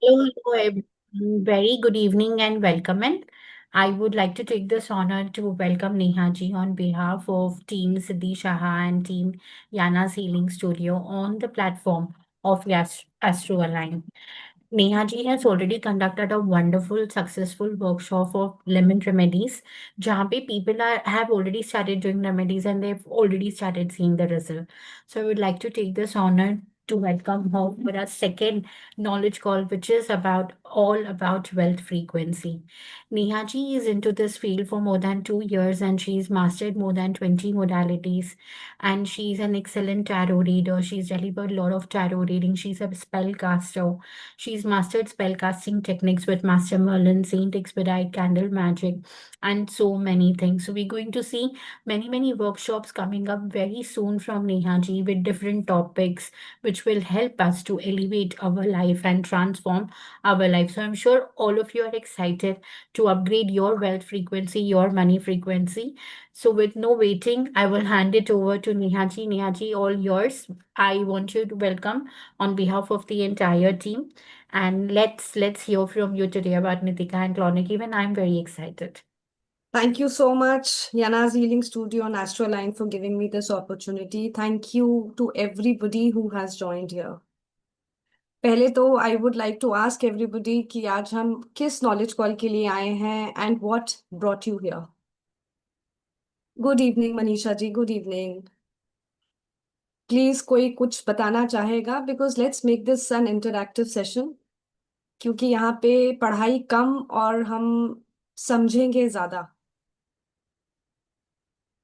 Hello, hello, very good evening and welcome. And I would like to take this honor to welcome Neha ji on behalf of Team Siddhi Shaha and Team Yana's Healing Studio on the platform of Astro Align. Neha ji has already conducted a wonderful, successful workshop of lemon remedies, जहाँ पे people have already started doing remedies and they've already started seeing the result. So I would like to take this honor to welcome her for our second knowledge call, which is about all about wealth frequency. Neha ji is into this field for more than 2 years and she's mastered more than 20 modalities. And she's an excellent tarot reader. She's delivered a lot of tarot reading. She's a spellcaster. She's mastered spellcasting techniques with Master Merlin, Saint Expedite, Candle Magic, and so many things. So we're going to see many workshops coming up very soon from Neha ji with different topics which will help us to elevate our life and transform our life. So I'm sure all of you are excited to upgrade your wealth frequency, your money frequency. So with no waiting, I will hand it over to Neha ji. Neha ji, all yours. I want you to welcome on behalf of the entire team. And let's hear from you today about Nitika and Clonic. Even I'm very excited. Thank you so much, Yana's Healing Studio and Astroline, for giving me this opportunity. Thank you to everybody who has joined here. पहले तो I would like to ask everybody कि आज हम किस knowledge call के लिए आए हैं and what brought you here. Good evening Manisha ji, good evening. Please कोई कुछ बताना चाहेगा because let's make this an interactive session. क्योंकि यहाँ पे पढ़ाई कम और हम समझेंगे ज्यादा.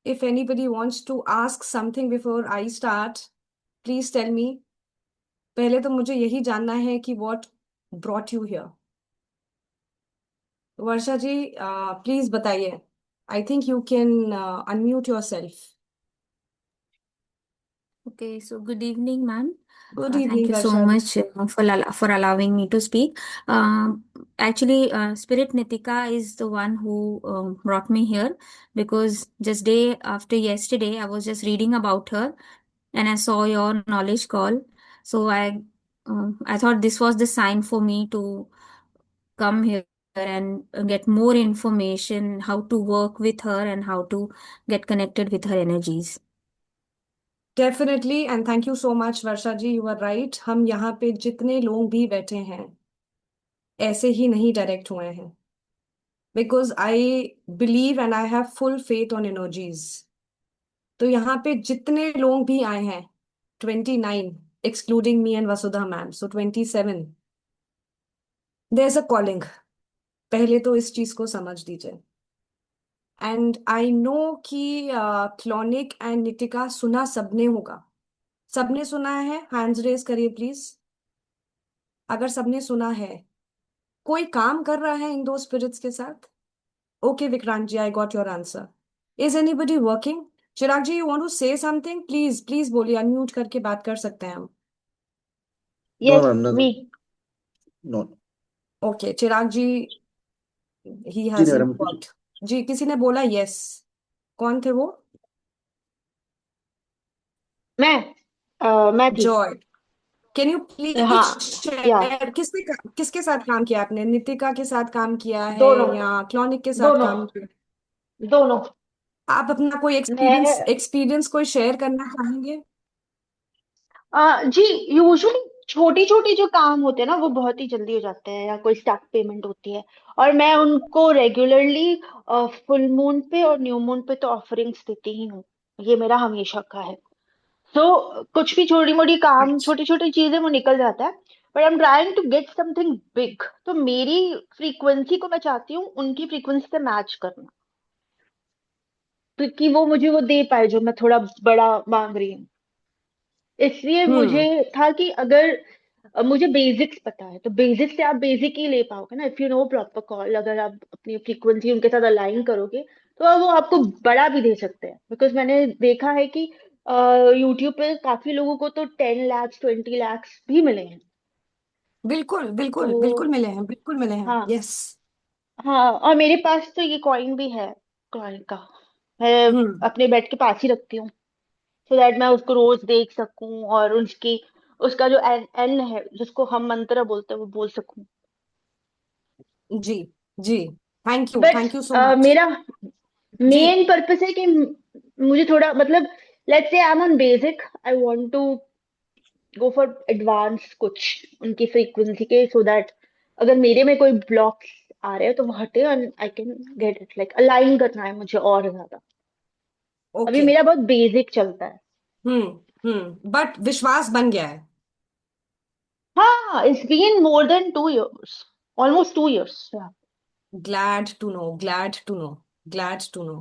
If anybody wants to ask something before I start, please tell me. पहले तो मुझे यही जानना है कि what brought you here. Varsha ji, please बताइए. I think you can unmute yourself. Okay, so good evening, ma'am. Good Thank evening, you so Varsha ji. much for allowing me to speak. Actually, Spirit Nitika is the one who brought me here because just day after yesterday, I was just reading about her and I saw your knowledge call. So I thought this was the sign for me to come here and get more information, how to work with her and how to get connected with her energies. Definitely and thank you so much Varsha ji. You are right. हम यहाँ पे जितने लोग भी बैठे हैं ऐसे ही नहीं डायरेक्ट हुए हैं. Because I believe and I have full faith on energies. तो यहाँ पे जितने लोग भी आए हैं 29 excluding me and Vasudha ma'am, so 27. There is a calling. पहले तो इस चीज को समझ दीजिए. एंड आई नो कि क्लॉनिक एंड नितिका सुना सबने होगा. सबने सुना है? हैंड्स रेज करिए प्लीज. अगर सबने सुना है, कोई काम कर रहा है इन दो स्पिरिट्स के साथ? Okay Vikrant ji, I got your answer. Is anybody working? Chirag ji, you want to say something? Please please बोलिए. अनम्यूट करके बात कर सकते हैं हम. No, Yes, ma'am, nothing. me. No. Okay Chirag ji, he जी हैजंट मैडम. वर्कड. जी, किसी ने बोला यस. कौन थे वो? मैं मैं थी. जॉय. कैन यू प्लीज हाँ. या शेयर किसके साथ काम किया आपने? नितिका के साथ काम किया है दोनों. या क्लॉनिक के साथ दोनों. काम किया? दोनों. आप अपना कोई एक्सपीरियंस मैं एक्सपीरियंस कोई शेयर करना चाहेंगे? जी, यूजुअली छोटी छोटी जो काम होते हैं ना वो बहुत ही जल्दी हो जाते हैं या कोई स्टैक पेमेंट होती है. और मैं उनको रेगुलरली फुल मून पे और न्यू मून पे तो ऑफरिंग्स देती ही हूँ. ये मेरा हमेशा का है. तो कुछ भी छोटी मोटी काम, अच्छा. छोटी छोटी चीजें वो निकल जाता है. But I am trying to get something big. तो मेरी फ्रीक्वेंसी को मैं चाहती हूँ उनकी फ्रीक्वेंसी से मैच करना, क्योंकि वो मुझे वो दे पाए जो मैं थोड़ा बड़ा मांग रही हूँ. इसलिए मुझे हम्म. था कि अगर मुझे बेसिक्स पता है तो बेसिक्स से आप बेसिक ही ले पाओगे ना. If you know proper call, अगर आप अपनी फ्रीक्वेंसी उनके साथ अलाइन करोगे तो वो आपको बड़ा भी दे सकते हैं. बिकॉज मैंने देखा है कि यूट्यूब पे काफी लोगों को तो 10 lakhs 20 lakhs भी मिले हैं. बिल्कुल बिल्कुल बिल्कुल तो मिले हैं, बिल्कुल मिले हैं. हाँ. यस. हाँ, और मेरे पास तो ये कॉइन भी है, कॉइन का. मैं हम्म. अपने बेड के पास ही रखती हूँ, सो दैट मैं उसको रोज देख सकूं और उसकी उसका जो एन एन है जिसको हम मंत्र बोलते हैं वो बोल सकूं। जी जी, but thank you so much. मेरा जी मेन पर्पस है कि मुझे थोड़ा मतलब, let's say I am on basic, I want to go for advance कुछ उनकी फ्रीक्वेंसी के, सो दैट अगर मेरे में कोई ब्लॉक्स आ रहे हैं तो वो हटे and I can get it, like align करना है मुझे और ज्यादा। अभी ओके। मेरा बहुत बेसिक चलता है। बट विश्वास बन गया है। हाँ, it's been more than 2 years, almost 2 years। Glad to know, glad to know, glad to know.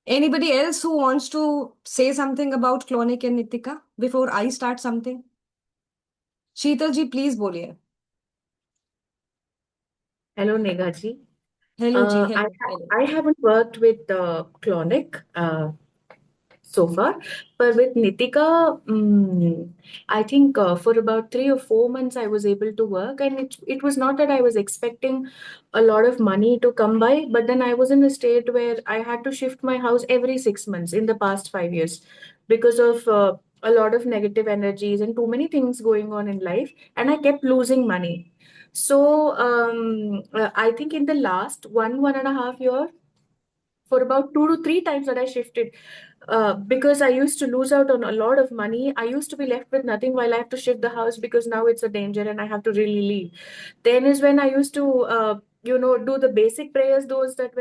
Anybody else who wants to say something about Clonic and Nitika before I start something? Sheetal ji, please बोलिए. Hello, Negaji. Hello ji, I hello, hello. I haven't worked with Clonic so far, but with Nitika, I think for about 3 or 4 months I was able to work, and it was not that I was expecting a lot of money to come by, but then I was in a state where I had to shift my house every 6 months in the past 5 years because of a lot of negative energies and too many things going on in life, and I kept losing money. So I think in the last 1.5 year, for about 2 to 3 times that I shifted, because I used to lose out on a lot of money. I used to be left with nothing while I have to shift the house because now it's a danger and I have to really leave. Then is when I used to, do the basic prayers, those that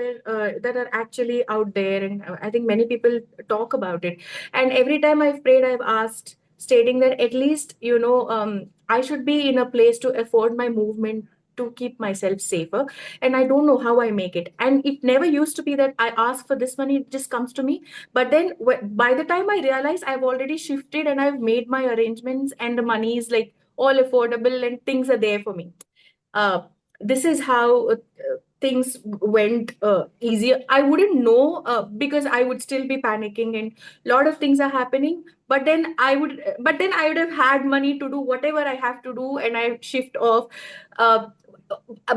are actually out there, and I think many people talk about it. And every time I've prayed, I've asked, stating that at least I should be in a place to afford my movement to keep myself safer, and I don't know how I make it. And it never used to be that I ask for this money, it just comes to me. But then by the time I realize I've already shifted and I've made my arrangements and the money is like all affordable and things are there for me. Uh, this is how things went easier. I wouldn't know because I would still be panicking and a lot of things are happening. But then I would have had money to do whatever I have to do, and I shift off. Uh,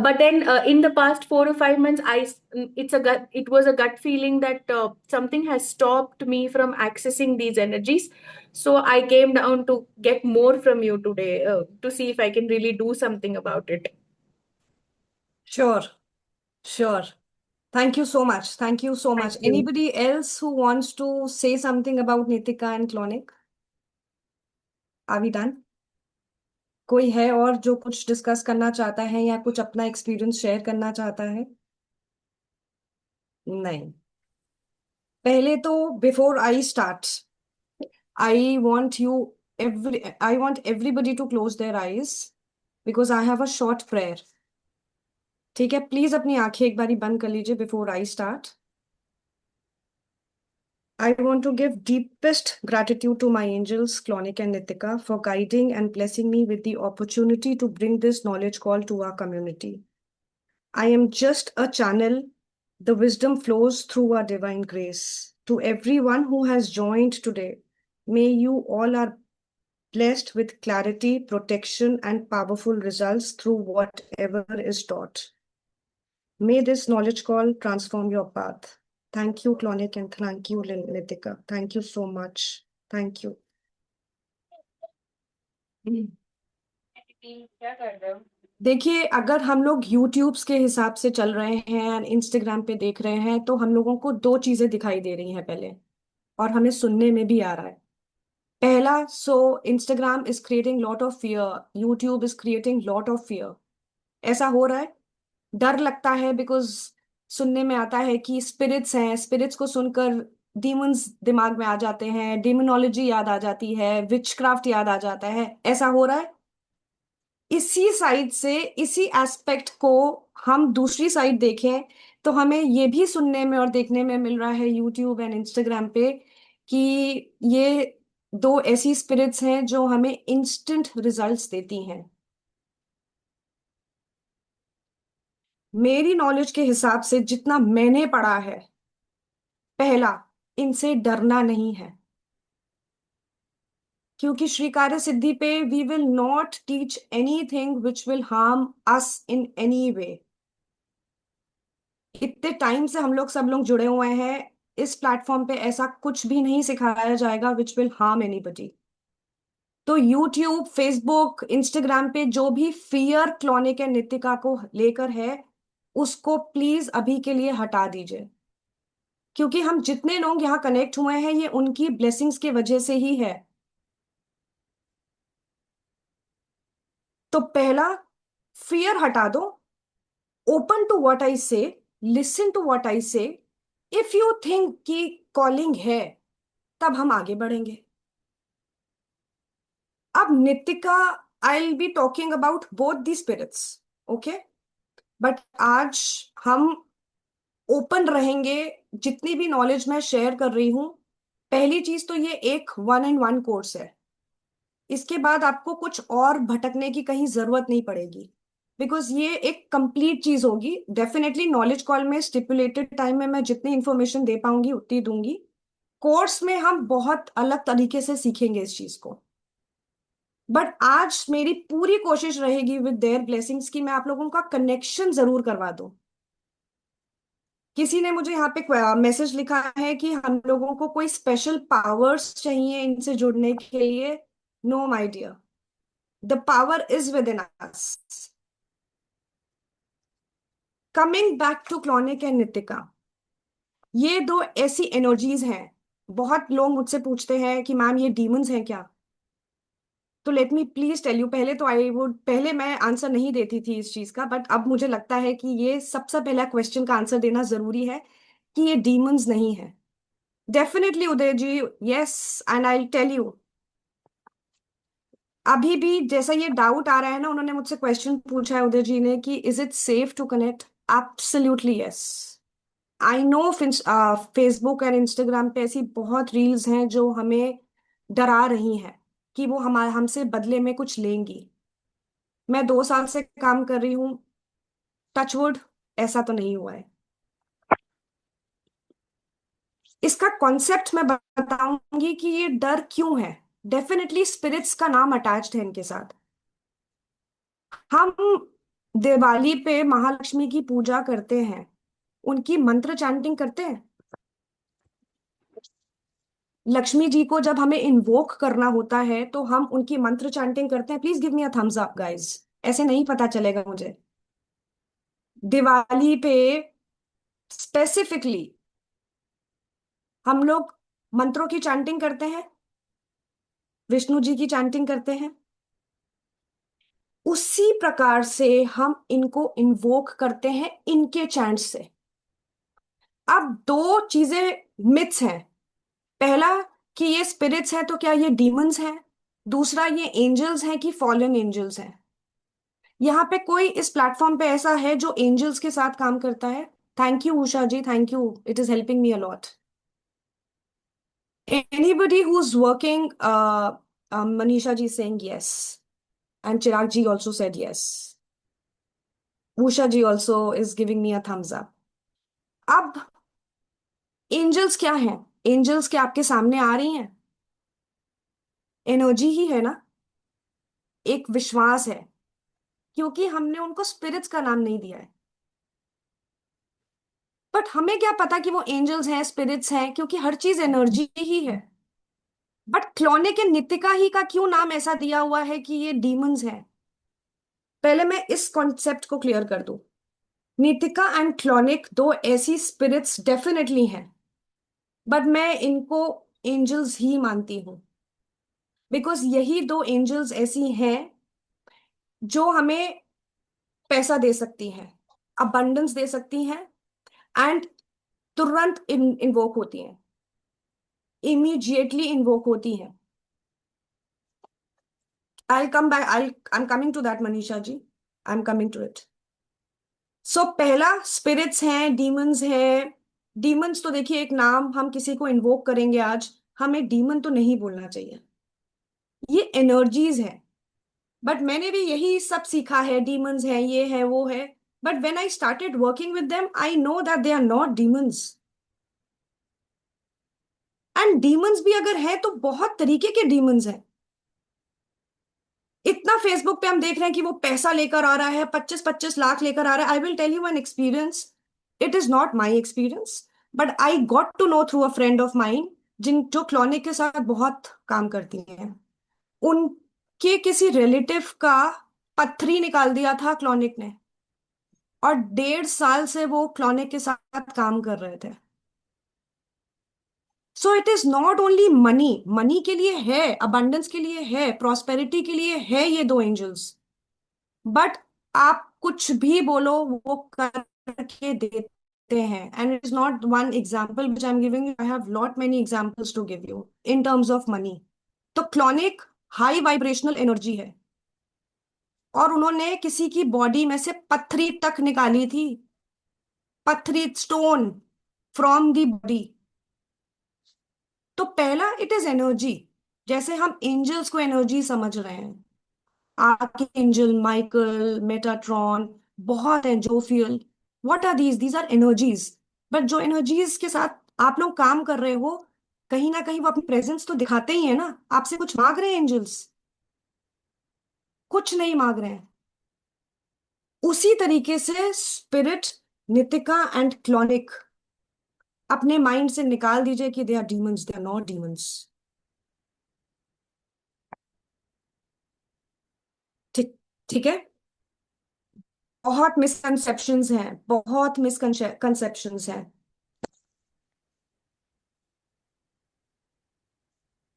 but then in the past 4 or 5 months, it was a gut feeling that something has stopped me from accessing these energies. So I came down to get more from you today to see if I can really do something about it. Sure, sure. Thank you so much. Thank you so much. Thank you. Anybody else who wants to say something about Nitika and Clonic? Are we done? कोई है और जो कुछ discuss करना चाहता है या कुछ अपना एक्सपीरियंस शेयर करना चाहता है? नहीं. पहले तो before I start, I want I want everybody to close their eyes because I have a short prayer. ठीक है, प्लीज अपनी आंखें एक बारी बंद कर लीजिए before I start. I want to give deepest gratitude to my angels, Clonic and Nitika, for guiding and blessing me with the opportunity to bring this knowledge call to our community. I am just a channel. The wisdom flows through our divine grace. To everyone who has joined today, may you all are blessed with clarity, protection, and powerful results through whatever is taught. May this knowledge call transform your path. Thank you, Clonic, and thank you, Nitika. Thank you so much. Thank you. देखिए, अगर हम लोग YouTubes के हिसाब से चल रहे हैं, इंस्टाग्राम पे देख रहे हैं, तो हम लोगों को दो चीजें दिखाई दे रही हैं पहले, और हमें सुनने में भी आ रहा है. पहला, so Instagram is creating lot of fear, YouTube is creating lot of fear. ऐसा हो रहा है, डर लगता है, बिकॉज सुनने में आता है कि स्पिरिट्स हैं, स्पिरिट्स को सुनकर डीमंस दिमाग में आ जाते हैं, डेमोनोलॉजी याद आ जाती है, विचक्राफ्ट याद आ जाता है. ऐसा हो रहा है. इसी साइड से, इसी एस्पेक्ट को हम दूसरी साइड देखें तो हमें ये भी सुनने में और देखने में मिल रहा है यूट्यूब एंड इंस्टाग्राम पे कि ये दो ऐसी स्पिरिट्स हैं जो हमें इंस्टेंट रिजल्ट्स देती हैं. मेरी नॉलेज के हिसाब से जितना मैंने पढ़ा है, पहला, इनसे डरना नहीं है, क्योंकि श्री कार्य सिद्धि पे we will not teach anything which will harm us in any way. इतने टाइम से हम लोग सब लोग जुड़े हुए हैं, इस प्लेटफॉर्म पे ऐसा कुछ भी नहीं सिखाया जाएगा विच विल हार्म एनीबडी. तो यूट्यूब, फेसबुक, इंस्टाग्राम पे जो भी फियर क्लोनिक एंड नितिका को लेकर है, उसको प्लीज अभी के लिए हटा दीजिए, क्योंकि हम जितने लोग यहाँ कनेक्ट हुए हैं ये उनकी ब्लेसिंग्स की वजह से ही है। तो पहला, फियर हटा दो, ओपन टू व्हाट आई से, listen to what I say. If you think कि कॉलिंग है, तब हम आगे बढ़ेंगे। अब Nitika, I will be talking about both the spirits, okay, but आज हम ओपन रहेंगे। जितनी भी नॉलेज मैं शेयर कर रही हूं, पहली चीज तो ये एक 1-on-1 कोर्स है। इसके बाद आपको कुछ और भटकने की कहीं जरूरत नहीं पड़ेगी, बिकॉज ये एक कंप्लीट चीज होगी। डेफिनेटली नॉलेज कॉल में स्टिपुलेटेड टाइम में मैं जितनी इंफॉर्मेशन दे पाऊंगी उतनी दूंगी। कोर्स में हम बहुत अलग तरीके से सीखेंगे इस चीज को। बट आज मेरी पूरी कोशिश रहेगी विद देयर ब्लेसिंग्स कि मैं आप लोगों का कनेक्शन जरूर करवा दूं। किसी ने मुझे यहाँ पे मैसेज लिखा है कि हम लोगों को कोई स्पेशल पावर्स चाहिए इनसे जुड़ने के लिए। No my dear, the power is within us. Coming back to Clauneck and Nitika, ये दो ऐसी एनर्जीज हैं। बहुत लोग मुझसे पूछते हैं कि मैम ये डीमंस हैं क्या। तो let me please tell you, पहले तो आई वुड, पहले मैं आंसर नहीं देती थी इस चीज का, बट अब मुझे लगता है कि ये सबसे पहला क्वेश्चन का आंसर देना जरूरी है कि ये डीमंस नहीं है। Definitely Uday ji, yes, and I tell you, अभी भी जैसा ये डाउट आ रहा है ना, उन्होंने मुझसे क्वेश्चन पूछा है उदय जी ने कि is it safe to connect. Absolutely yes. I know Facebook and Instagram पे ऐसी बहुत रील्स हैं जो हमें डरा रही हैं कि वो हमारे हमसे बदले में कुछ लेंगी। मैं 2 साल से काम कर रही हूँ, टचवुड ऐसा तो नहीं हुआ है। इसका कॉन्सेप्ट मैं बताऊंगी कि ये डर क्यों है। डेफिनेटली स्पिरिट्स का नाम अटैच्ड है इनके साथ। हम दिवाली पे महालक्ष्मी की पूजा करते हैं, उनकी मंत्र चैंटिंग करते हैं। लक्ष्मी जी को जब हमें इन्वोक करना होता है तो हम उनकी मंत्र चैंटिंग करते हैं। Please give me a thumbs up guys, ऐसे नहीं पता चलेगा मुझे। दिवाली पे स्पेसिफिकली हम लोग मंत्रों की चैंटिंग करते हैं, विष्णु जी की चैंटिंग करते हैं। उसी प्रकार से हम इनको इन्वोक करते हैं इनके चैंट से। अब दो चीजें मिथ्स हैं। पहला कि ये स्पिरिट्स हैं तो क्या ये डीमंस हैं। दूसरा, ये एंजल्स हैं कि फॉलन एंजल्स हैं। यहाँ पे कोई इस प्लेटफॉर्म पे ऐसा है जो एंजल्स के साथ काम करता है? Thank you Usha ji, thank you, it is helping me a lot. Anybody who is working, Manisha ji saying yes, and Chirag ji also said yes. Usha ji also is giving me a thumbs up. अब एंजल्स क्या हैं? एंजल्स क्या आपके सामने आ रही हैं? एनर्जी ही है ना, एक विश्वास है, क्योंकि हमने उनको स्पिरिट्स का नाम नहीं दिया है। बट हमें क्या पता कि वो एंजल्स हैं, स्पिरिट्स हैं, क्योंकि हर चीज एनर्जी ही है। बट क्लोनिक एंड नितिका ही का क्यों नाम ऐसा दिया हुआ है कि ये डीमंस हैं? पहले मैं इस कॉन्सेप्ट को क्लियर कर दूं। नितिका एंड क्लोनिक दो ऐसी स्पिरिट्स डेफिनेटली हैं, बट मैं इनको एंजल्स ही मानती हूं, बिकॉज यही दो एंजल्स ऐसी हैं जो हमें पैसा दे सकती हैं, अबंडेंस दे सकती हैं, एंड तुरंत इन्वोक होती हैं, इमीडिएटली इन्वोक होती हैं। I'll come back. I'm coming to that, Manisha ji. I'm coming to it. So पहला, स्पिरिट्स हैं, डीमंस हैं। डीमंस तो देखिए एक नाम, हम किसी को इन्वोक करेंगे आज, हमें डीमन तो नहीं बोलना चाहिए, ये एनर्जीज है। बट मैंने भी यही सब सीखा है, डीमंस है, ये है, वो है। But when I started working with them, I know that they are not demons. And demons भी अगर है तो बहुत तरीके के डीमंस हैं। इतना फेसबुक पे हम देख रहे हैं कि वो पैसा लेकर आ रहा है, 25-25 लाख लेकर आ रहा है। I will tell you an experience, it is not my experience, but I got to know through a friend of mine, जिन जो क्लोनिक के साथ बहुत काम करती हैं। उनके किसी रिलेटिव का पथरी निकाल दिया था क्लॉनिक ने, और 1.5 साल से वो क्लॉनिक के साथ काम कर रहे थे। So it is not only money, money के लिए है, अबंडेंस के लिए है, प्रॉस्पेरिटी के लिए है ये दो एंजल्स, बट आप कुछ भी बोलो वो करके देते हैं। And it is not one example which I am giving you, I have lot many examples to give you in terms of money. तो क्लॉनिक हाई वाइब्रेशनल एनर्जी है, और उन्होंने किसी की बॉडी में से पथरी तक निकाली थी, पथरी, स्टोन फ्रॉम दी बॉडी। तो पहला, इट इज एनर्जी। जैसे हम एंजल्स को एनर्जी समझ रहे हैं, आर्क एंजल माइकल, मेटाट्रॉन, बहुत हैं, Jophiel, what are these are energies. But जो एनर्जीज के साथ आप लोग काम कर रहे हो, कहीं ना कहीं वो अपनी प्रेजेंस तो दिखाते ही है ना। आपसे कुछ मांग रहे हैं एंजल्स? कुछ नहीं मांग रहे हैं। उसी तरीके से स्पिरिट, नितिका एंड क्लॉनिक, अपने माइंड से निकाल दीजिए कि they are demons, they are not demons. ठीक, ठीक है। बहुत मिसकंसेप्शंस हैं, बहुत मिसकंसेप्शंस हैं।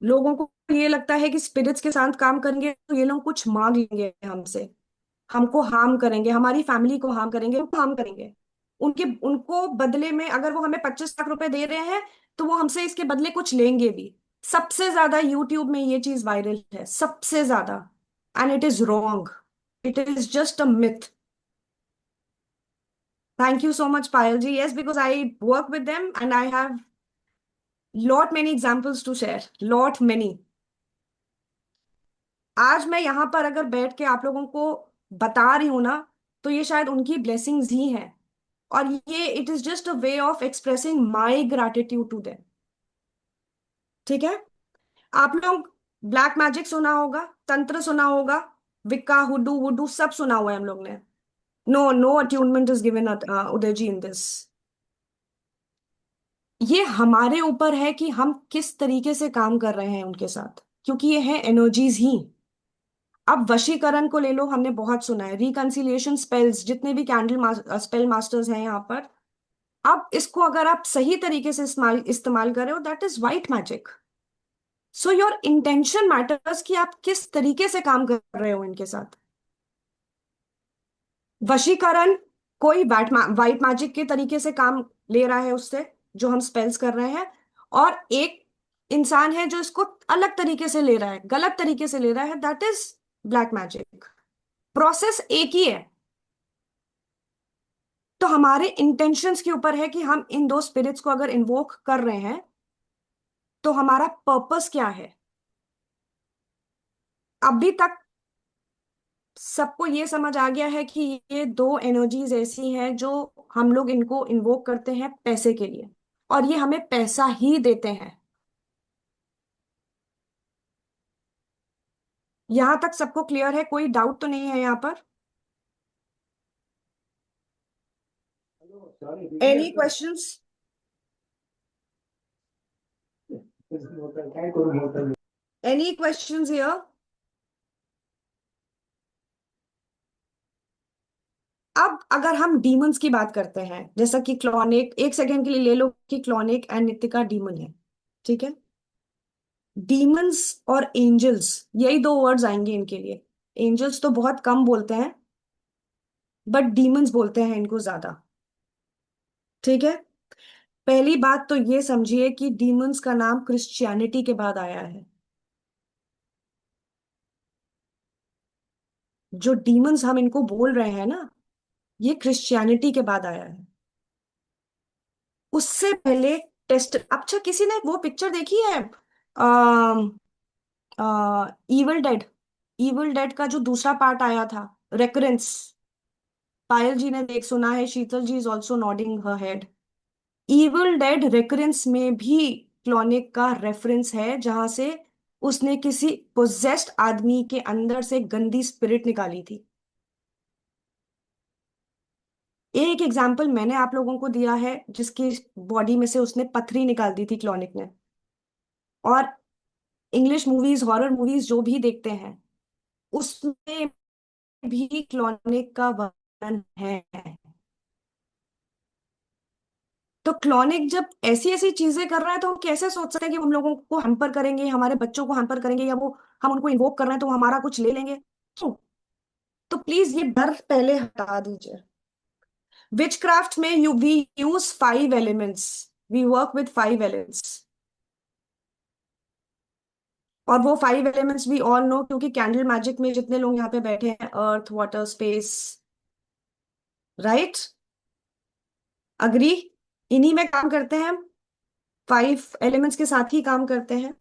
लोगों को ये लगता है कि स्पिरिट्स के साथ काम करेंगे तो ये लोग कुछ मांग लेंगे हमसे, हमको हार्म करेंगे, हमारी फैमिली को हार्म करेंगे, उनको हार्म करेंगे। उनके उनको बदले में अगर वो हमें 25 लाख रुपए दे रहे हैं, तो वो हमसे इसके बदले कुछ लेंगे भी। सबसे ज्यादा यूट्यूब में ये चीज वायरल है, सबसे ज्यादा। And it is wrong, it is just a myth. Thank you so much Payal ji. Yes, because I work with them and I have lot many examples to share, lot many. आज मैं यहाँ पर अगर बैठ के आप लोगों को बता रही हूं ना, तो ये शायद उनकी ब्लेसिंग्स ही हैं। और ये it is just a way of expressing my gratitude to them. ठीक है। आप लोग ब्लैक मैजिक सुना होगा, तंत्र सुना होगा, विक्का, हुडू वुडू सब सुना हुआ है हम लोग ने। No, no attunement is given Uday ji in this. ये हमारे ऊपर है कि हम किस तरीके से काम कर रहे हैं उनके साथ, क्योंकि ये है एनर्जीज ही। अब वशीकरण को ले लो, हमने बहुत सुना है, रिकंसिलिएशन स्पेल्स, जितने भी कैंडल स्पेल मास्टर्स हैं यहाँ पर। अब इसको अगर आप सही तरीके से इस्तेमाल इस्तेमाल कर रहे हो, that is white magic. So your intention matters, कि आप किस तरीके से काम कर रहे हो इनके साथ। वशीकरण कोई वाइट मैजिक के तरीके से काम ले रहा है उससे, जो हम स्पेल्स कर रहे हैं, और एक इंसान है जो इसको अलग तरीके से ले रहा है, गलत तरीके से ले रहा है, that is black magic. Process एक ही है। तो हमारे इंटेंशंस के ऊपर है कि हम इन दो स्पिरिट्स को अगर इन्वोक कर रहे हैं, तो हमारा पर्पस क्या है। अभी तक सबको ये समझ आ गया है कि ये दो एनर्जीज ऐसी हैं जो हम लोग इनको इन्वोक करते हैं पैसे के लिए, और ये हमें पैसा ही देते हैं। यहां तक सबको क्लियर है? कोई डाउट तो नहीं है यहाँ पर? Any questions? Any questions here? अब अगर हम डीमंस की बात करते हैं, जैसा कि क्लॉनिक, एक सेकेंड के लिए ले लो कि क्लॉनिक एंड नितिका डीमन है, ठीक है। डीमंस और एंजल्स, यही दो वर्ड्स आएंगे इनके लिए। एंजल्स तो बहुत कम बोलते हैं, बट डीमंस बोलते हैं इनको ज्यादा। ठीक है। पहली बात तो ये समझिए कि डीमंस का नाम क्रिश्चियनिटी के बाद आया है। जो डीमंस हम इनको बोल रहे हैं ना, ये क्रिश्चियनिटी के बाद आया है। उससे पहले टेस्ट, अच्छा किसी ने वो पिक्चर देखी है, इविल डेड? इविल डेड का जो दूसरा पार्ट आया था, रेकरेंस, पायल जी ने देख सुना है, Sheetal ji is also nodding her head. इविल डेड रेकरेंस में भी क्लॉनिक का रेफरेंस है, जहां से उसने किसी पोजेस्ड आदमी के अंदर से गंदी स्पिरिट निकाली थी। एक एग्जाम्पल मैंने आप लोगों को दिया है, जिसकी बॉडी में से उसने पथरी निकाल दी थी क्लॉनिक ने। और इंग्लिश मूवीज, हॉरर मूवीज जो भी देखते हैं, उसमें भी क्लोनिक का वर्णन है। तो क्लोनिक जब ऐसी ऐसी चीजें कर रहा है, तो हम कैसे सोच सकते हैं कि हम लोगों को हैम्पर करेंगे, हमारे बच्चों को हैम्पर करेंगे, या वो हम उनको इन्वोक कर रहे हैं तो वो हमारा कुछ ले लेंगे? क्यों? तो प्लीज ये डर पहले हटा दीजिए। विचक्राफ्ट में we use 5 elements, we work with 5 elements. और वो 5 एलिमेंट्स वी ऑल नो, क्योंकि कैंडल मैजिक में जितने लोग यहाँ पे बैठे हैं, अर्थ, वाटर, स्पेस, राइट, अग्री, इन्हीं में काम करते हैं हम, 5 एलिमेंट्स के साथ ही काम करते हैं।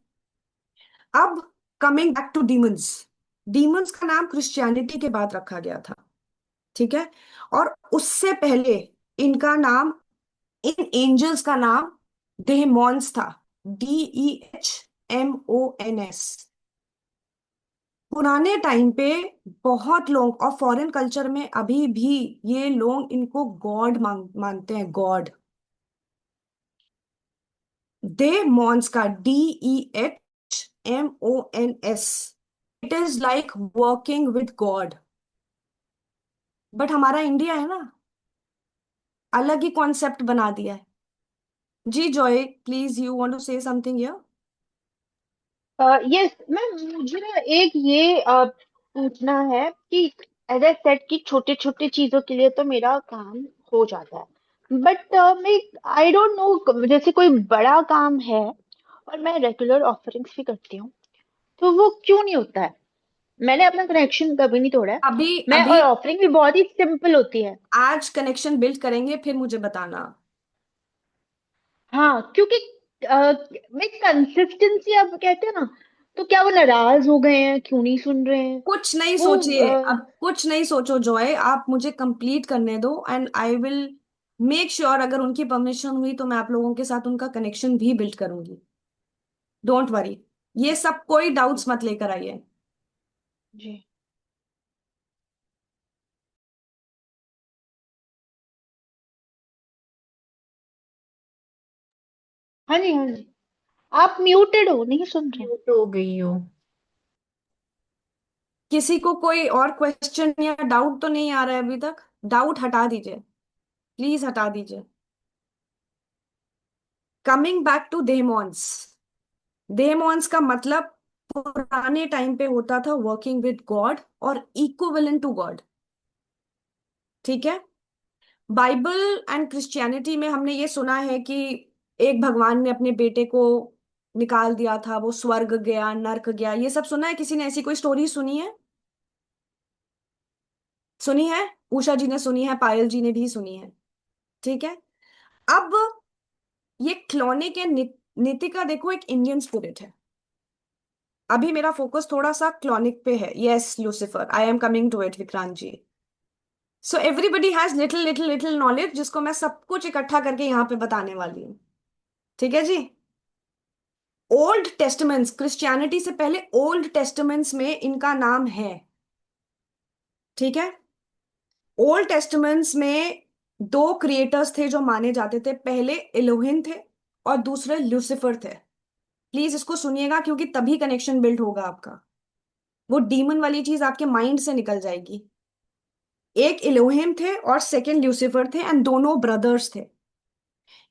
अब coming back to demons, demons का नाम क्रिश्चियनिटी के बाद रखा गया था, ठीक है? और उससे पहले इनका नाम, इन एंजल्स का नाम डेमॉन्स था, DEHMONS। पुराने टाइम पे बहुत लोग, और फॉरेन कल्चर में अभी भी ये लोग इनको गॉड मानते हैं, गॉड। डेमॉन्स का DEHMONS, it is like working with god. But हमारा इंडिया है ना, अलग ही कॉन्सेप्ट बना दिया है। जी Joy, please, you want to say something here? Yes ma'am, मुझे ना एक ये पूछना है कि एज आई सेड कि छोटे छोटे चीजों के लिए तो मेरा काम हो जाता है, बट मैं आई डोंट नो, जैसे कोई बड़ा काम है और मैं रेगुलर ऑफरिंग्स भी करती हूँ, तो वो क्यों नहीं होता है? मैंने अपना कनेक्शन कभी नहीं तोड़ा है। अभी मैं, अभी और ऑफरिंग भी बहुत ही सिंपल होती है। आज कनेक्शन बिल्ड करेंगे, फिर मुझे बताना। हाँ, क्योंकि मैं कंसिस्टेंसी, आप कहते हैं ना, तो क्या वो नाराज हो गए हैं, क्यों नहीं सुन रहे हैं कुछ नहीं वो? सोचिए, अब कुछ नहीं सोचो जॉय, आप मुझे कंप्लीट करने दो, and I will make sure, अगर उनकी परमिशन हुई तो मैं आप लोगों के साथ उनका कनेक्शन भी बिल्ड करूंगी। डोंट वरी, ये सब कोई डाउट्स मत लेकर आइए। जी। हाँ जी, हाँ जी। आप म्यूटेड हो, नहीं सुन रहे? म्यूट हो गई हो। किसी को कोई और क्वेश्चन या डाउट तो नहीं आ रहा है अभी तक? डाउट हटा दीजिए, प्लीज हटा दीजिए। कमिंग बैक टू डेमॉन्स, डेमॉन्स का मतलब पुराने टाइम पे होता था वर्किंग विद गॉड और इक्विवेलेंट टू गॉड, ठीक है? बाइबल एंड क्रिश्चियनिटी में हमने ये सुना है कि एक भगवान ने अपने बेटे को निकाल दिया था, वो स्वर्ग गया, नर्क गया, ये सब सुना है? किसी ने ऐसी कोई स्टोरी सुनी है? सुनी है? उषा जी ने सुनी है, पायल जी ने भी सुनी है, ठीक है? अब ये क्लोनिक या नीतिका, देखो, एक इंडियन स्पिरिट है। अभी मेरा फोकस थोड़ा सा क्लोनिक पे है। Yes Lucifer, I am coming to it Vikrant ji. So everybody has little little little knowledge, जिसको मैं सब कुछ इकट्ठा करके यहाँ पे बताने वाली हूँ, ठीक है जी? ओल्ड टेस्टमेंट्स, क्रिश्चियनिटी से पहले ओल्ड टेस्टमेंट्स में इनका नाम है, ठीक है? ओल्ड टेस्टमेंट्स में दो क्रिएटर्स थे जो माने जाते थे, पहले एलोहिम थे और दूसरे लूसिफर थे। प्लीज इसको सुनिएगा, क्योंकि तभी कनेक्शन बिल्ड होगा आपका, वो डीमन वाली चीज आपके माइंड से निकल जाएगी। एक इलोहिम थे और सेकंड ल्यूसीफर थे, एंड दोनों ब्रदर्स थे।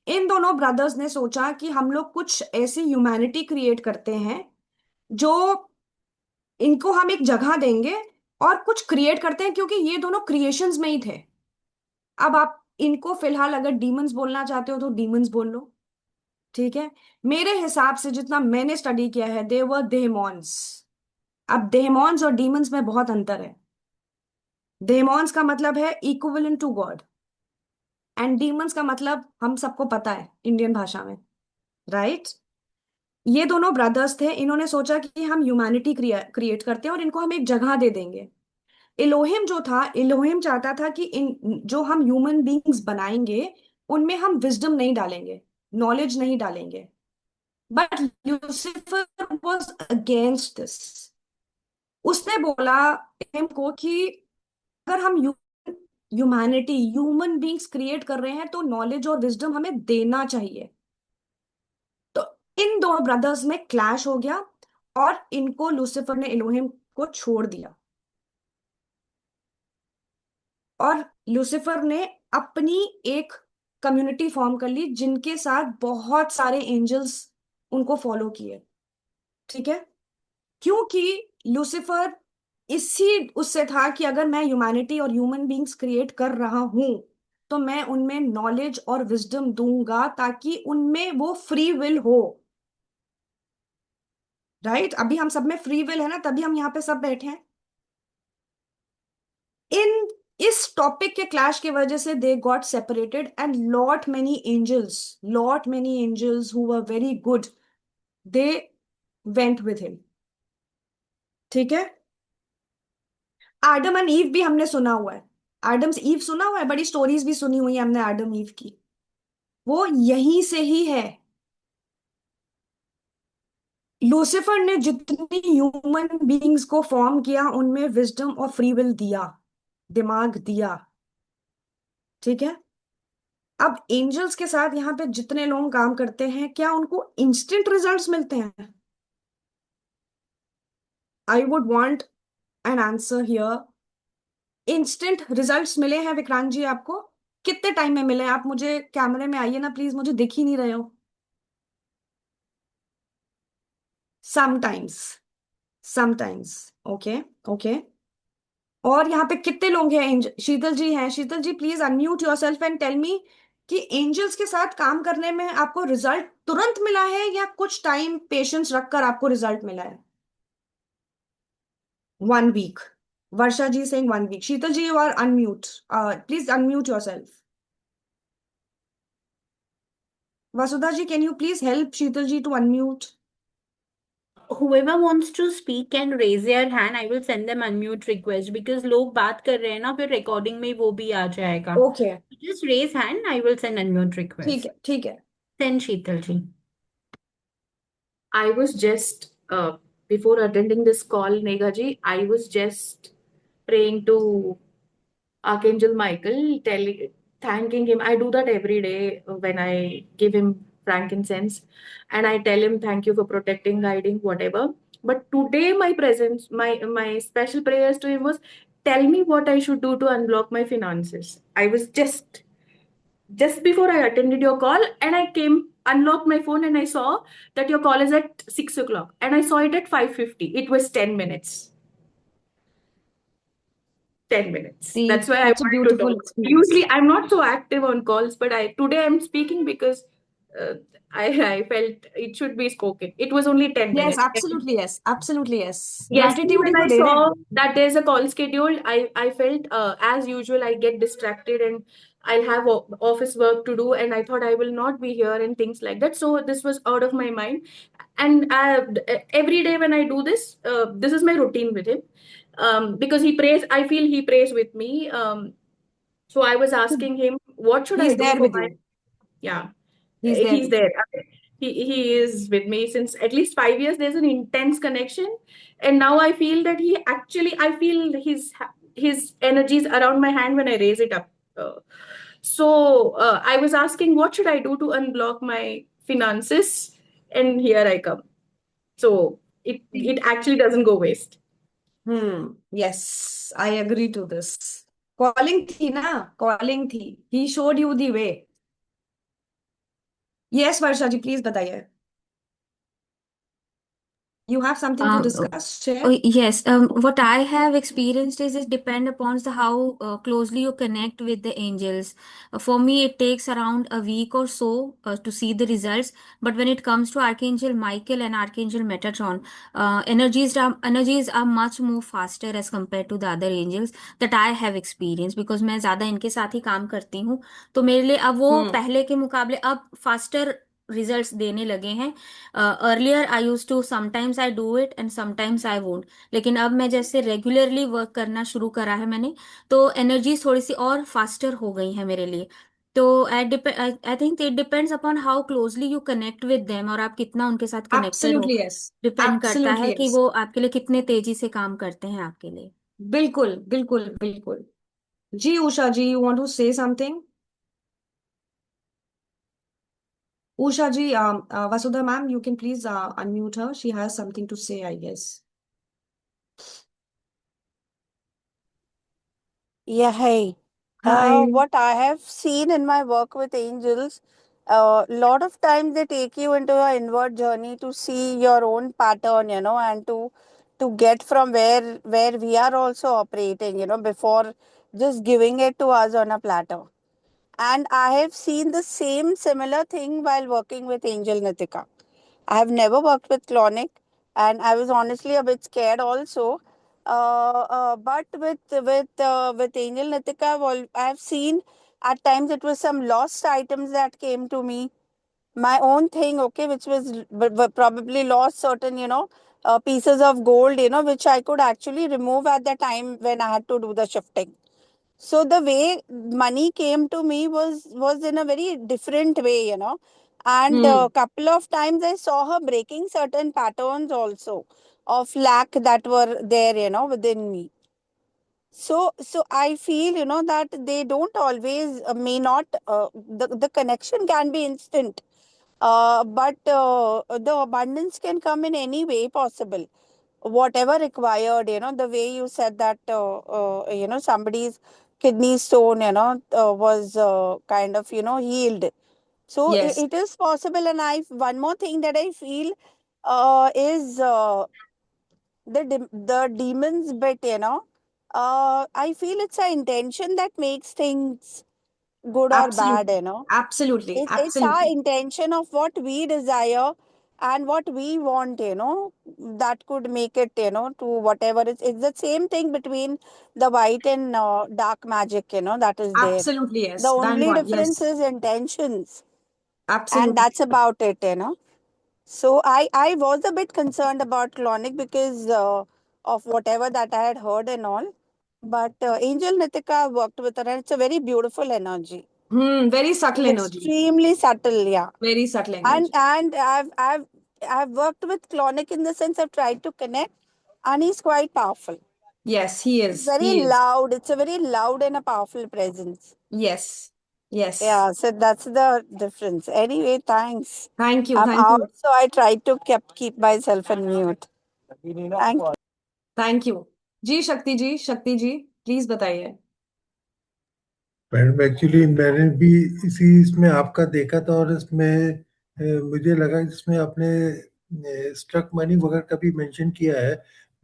इन दोनों ब्रदर्स ने सोचा कि हम लोग कुछ ऐसी ह्यूमैनिटी क्रिएट करते हैं जो, इनको हम एक जगह देंगे और कुछ क्रिएट करते हैं, क्योंकि ये दोनों क्रिएशंस में ही थे। अब आप इनको फिलहाल अगर डीमंस बोलना चाहते हो तो डीमंस बोल लो, ठीक है? मेरे हिसाब से जितना मैंने स्टडी किया है, दे वर डेमॉन्स। अब डेमॉन्स और डीमंस में बहुत अंतर है। डेमॉन्स का मतलब है equivalent to God, and demons का मतलब हम सबको पता है इंडियन भाषा में, राइट? ये दोनों ब्रदर्स थे, इन्होंने सोचा कि हम ह्यूमैनिटी क्रिएट करते हैं और इनको हम एक जगह दे देंगे। इलोहिम जो था, इलोहिम चाहता था कि इन जो हम ह्यूमन बींग्स बनाएंगे, उनमें हम विजडम नहीं डालेंगे, नॉलेज नहीं डालेंगे। But Lucifer was against this. उसने बोला इलोहिम को कि अगर हम ह्यूमैनिटी, ह्यूमन बींग्स क्रिएट कर रहे हैं, तो नॉलेज और विजडम हमें देना चाहिए। तो इन दोनों ब्रदर्स में क्लैश हो गया, और इनको लूसीफर ने इलोहिम को छोड़ दिया, और लूसीफर ने अपनी एक कम्युनिटी फॉर्म कर ली जिनके साथ बहुत सारे एंजल्स उनको फॉलो किए। ठीक है, क्योंकि लूसीफर इसी उससे था कि अगर मैं ह्यूमैनिटी और ह्यूमन बींग्स क्रिएट कर रहा हूं तो मैं उनमें नॉलेज और विजडम दूंगा ताकि उनमें वो फ्री विल हो। राइट, अभी हम सब में फ्री विल है ना, तभी हम यहाँ पे सब बैठे हैं। इन इस टॉपिक के क्लैश की वजह से they got separated and lot many angels who were very good, they went with him. ठीक है, एडम एंड ईव भी हमने सुना हुआ है, एडम्स ईव सुना हुआ है, बड़ी स्टोरीज भी सुनी हुई है हमने एडम ईव की, वो यहीं से ही है। लूसीफर ने जितनी ह्यूमन बीइंग्स को फॉर्म किया उनमें विजडम और फ्री विल दिया, दिमाग दिया। ठीक है, अब एंजल्स के साथ यहाँ पे जितने लोग काम करते हैं, क्या उनको इंस्टेंट रिजल्ट्स मिलते हैं? आई would want an answer here. Instant results मिले हैं विक्रांत जी आपको? कितने टाइम में मिले हैं? आप मुझे कैमरे में आइए ना प्लीज, मुझे दिख ही नहीं रहे हो। Sometimes, sometimes, okay, okay. और यहाँ पे कितने लोग हैं? शीतल जी हैं, Sheetal ji please unmute yourself and tell me कि एंजल्स के साथ काम करने में आपको रिजल्ट तुरंत मिला है या कुछ टाइम पेशेंस रखकर आपको रिजल्ट मिला है? 1 week, Varsha ji saying 1 week. Sheetal ji you are unmute, please unmute yourself. Vasudha ji can you please help Sheetal ji to unmute? Whoever wants to speak can raise their hand. I will send them unmute request because लोग बात कर रहे हैं ना, फिर recording में वो भी आ जाएगा। Okay, Just raise hand. I will send unmute ठीक request. है, ठीक है। Send Sheetal ji. I was just before attending this call, Negaji, I was just praying to Archangel Michael, thanking him. I do that every day when I give him frankincense, and I tell him thank you for protecting, guiding, whatever. But today, my presence, my special prayers to him was, tell me what I should do to unblock my finances. I was just before I attended your call, and I came, unlocked my phone, and I saw that your call is at 6 o'clock, and I saw it at 5:50. It was 10 minutes. 10 minutes. That's why I Such a wanted to beautiful talk. experience. Usually I'm not so active on calls, but today I'm speaking because uh, I felt it should be spoken. It was only 10 Yes, minutes. absolutely, yes, absolutely, yes। Yesterday, Gratitude he when तो I दे रहे हैं। saw that there's a call scheduled, I felt as usual I get distracted and I'll have office work to do, and I thought I will not be here and things like that. So this was out of my mind, and every day when I do this, this is my routine with him, because he prays. I feel he prays with me. So I was asking him, what should I He's do there for with my, you, yeah, he's there he's with you। there. He is with me since at least 5 years. There's an intense connection, and now I feel that he actually, I feel his energies around my hand when I raise it up. So I was asking, what should I do to unblock my finances? And here I come. So it actually doesn't go waste. Yes, I agree to this. Calling थी ना, calling थी, he showed you the way. Yes Varsha ji please बताइए, you have something to Uh, discuss, share. Oh, yes. What I have experienced is it depend upon the how closely you connect with the angels. For me, it takes around a week or so to see the results. But when it comes to Archangel Michael and Archangel Metatron, energies are much more faster as compared to the other angels that I have experienced because मैं ज़्यादा इनके साथ ही काम करती हूँ, तो मेरे लिए अब वो पहले के मुकाबले अब faster रिजल्ट्स देने लगे हैं। Earlier I use to sometimes I do it and sometimes I won't, लेकिन अब मैं जैसे रेगुलरली वर्क करना शुरू करा है मैंने, तो एनर्जीज थोड़ी सी और फास्टर हो गई है मेरे लिए। तो I think it depends upon how closely you connect with them और आप कितना उनके साथ कनेक्टेड हो, एब्सोल्युटली यस, डिपेंड करता एब्सोल्युटली है कि यस। वो आपके लिए कितने तेजी से काम करते हैं आपके लिए। बिल्कुल बिल्कुल बिल्कुल। जी Usha ji, you want to say something? Usha ji, Vasudha ma'am, you can please unmute her. She has something to say, I guess. Yeah, hey. Hi. What I have seen in my work with angels, a lot of times they take you into an inward journey to see your own pattern, and to get from where we are also operating, before just giving it to us on a platter. And I have seen the same similar thing while working with Angel Nitika. I have never worked with Clonic, and I was honestly a bit scared also. But with Angel Nitika, I've seen at times it was some lost items that came to me. My own thing, okay, which was probably lost certain, pieces of gold, which I could actually remove at the time when I had to do the shifting. So the way money came to me was in a very different way, and a couple of times I saw her breaking certain patterns also of lack that were there, within me. So I feel, that they don't always, may not, the connection can be instant, but the abundance can come in any way possible, whatever required, the way you said that, somebody's kidney stone, was kind of, healed. So Yes. it is possible. And one more thing that I feel is the demons bit, I feel it's an intention that makes things good or bad, Absolutely. Absolutely. it's our Absolutely. intention of what we desire and what we want, that could make it, to whatever. It's the same thing between the white and dark magic, that is there. Absolutely, The yes. Bang only on. difference Yes. is intentions, and Absolutely. that's about it, So I was a bit concerned about Clonic because of whatever that I had heard and all. But Angel Nitika worked with her, and it's a very beautiful energy. Very subtle It's energy. extremely subtle, yeah. Very subtle And energy. and I've worked with Clonic in the sense I've tried to connect, and he's quite powerful. Yes, he It's is. very He is. loud. It's a very loud and a powerful presence. Yes. Yes. Yeah, so that's the difference. Anyway, thanks. Thank you. I'm Thank out, you. so I tried to keep myself on mute. Thank you. Thank you जी। Shakti ji, Shakti ji, please बताइए। Madam actually मैंने भी इसी इसमें आपका देखा था, और इसमें मुझे लगा इसमें आपने स्ट्रक मनी वगैरह कभी मेंशन किया है।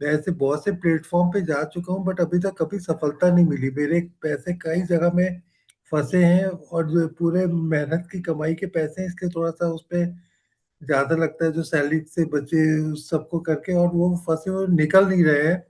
मैं ऐसे बहुत से प्लेटफॉर्म पे जा चुका हूँ, बट अभी तक कभी सफलता नहीं मिली। मेरे पैसे कई जगह में फंसे हैं, और जो पूरे मेहनत की कमाई के पैसे हैं, इसलिए थोड़ा सा उस पर ज्यादा लगता है, जो सैलरी से बचे उस सबको करके, और वो फंसे हुए निकल नहीं रहे हैं।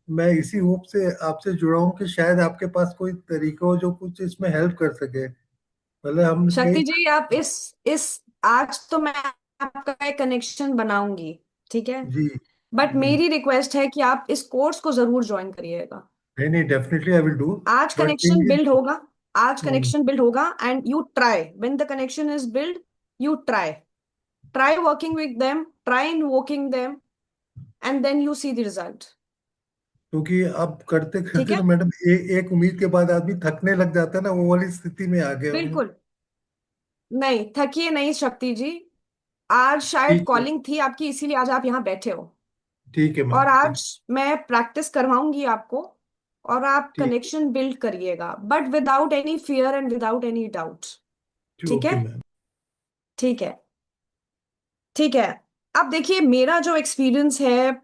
मैं इसी होप से आपसे जुड़ा हूँ कि शायद आपके पास कोई तरीका हो जो कुछ इसमें हेल्प कर सके। मतलब हम कई। शक्ति जी, आप इस आज तो मैं आपका एक कनेक्शन बनाऊंगी, ठीक है? जी बट जी। मेरी रिक्वेस्ट है कि आप इस कोर्स को जरूर ज्वाइन करिएगा। नहीं नहीं, डेफिनेटली आई विल डू। आज but connection thing build is, होगा। आज कनेक्शन बिल्ड होगा and you try when the connection is build. You try working with them, try invoking them, and then you see the result. क्योंकि अब करते ठीक करते है? तो मैडम एक उम्मीद के बाद आदमी थकने लग जाता है ना, वो वाली स्थिति में आ गया हूँ। बिल्कुल नहीं थकिए नहीं शक्ति जी। आज शायद ठीक है। कॉलिंग थी आपकी, इसीलिए आज आप यहाँ बैठे हो। ठीक है और मैम, ठीक। आज मैं प्रैक्टिस करवाऊंगी आपको, और आप ठीक। कनेक्शन बिल्ड करिएगा, but without any fear and without any doubt. ठीक है? Okay ma'am. ठीक है। ठीक है। अब देखिए, मेरा जो एक्सपीरियंस है,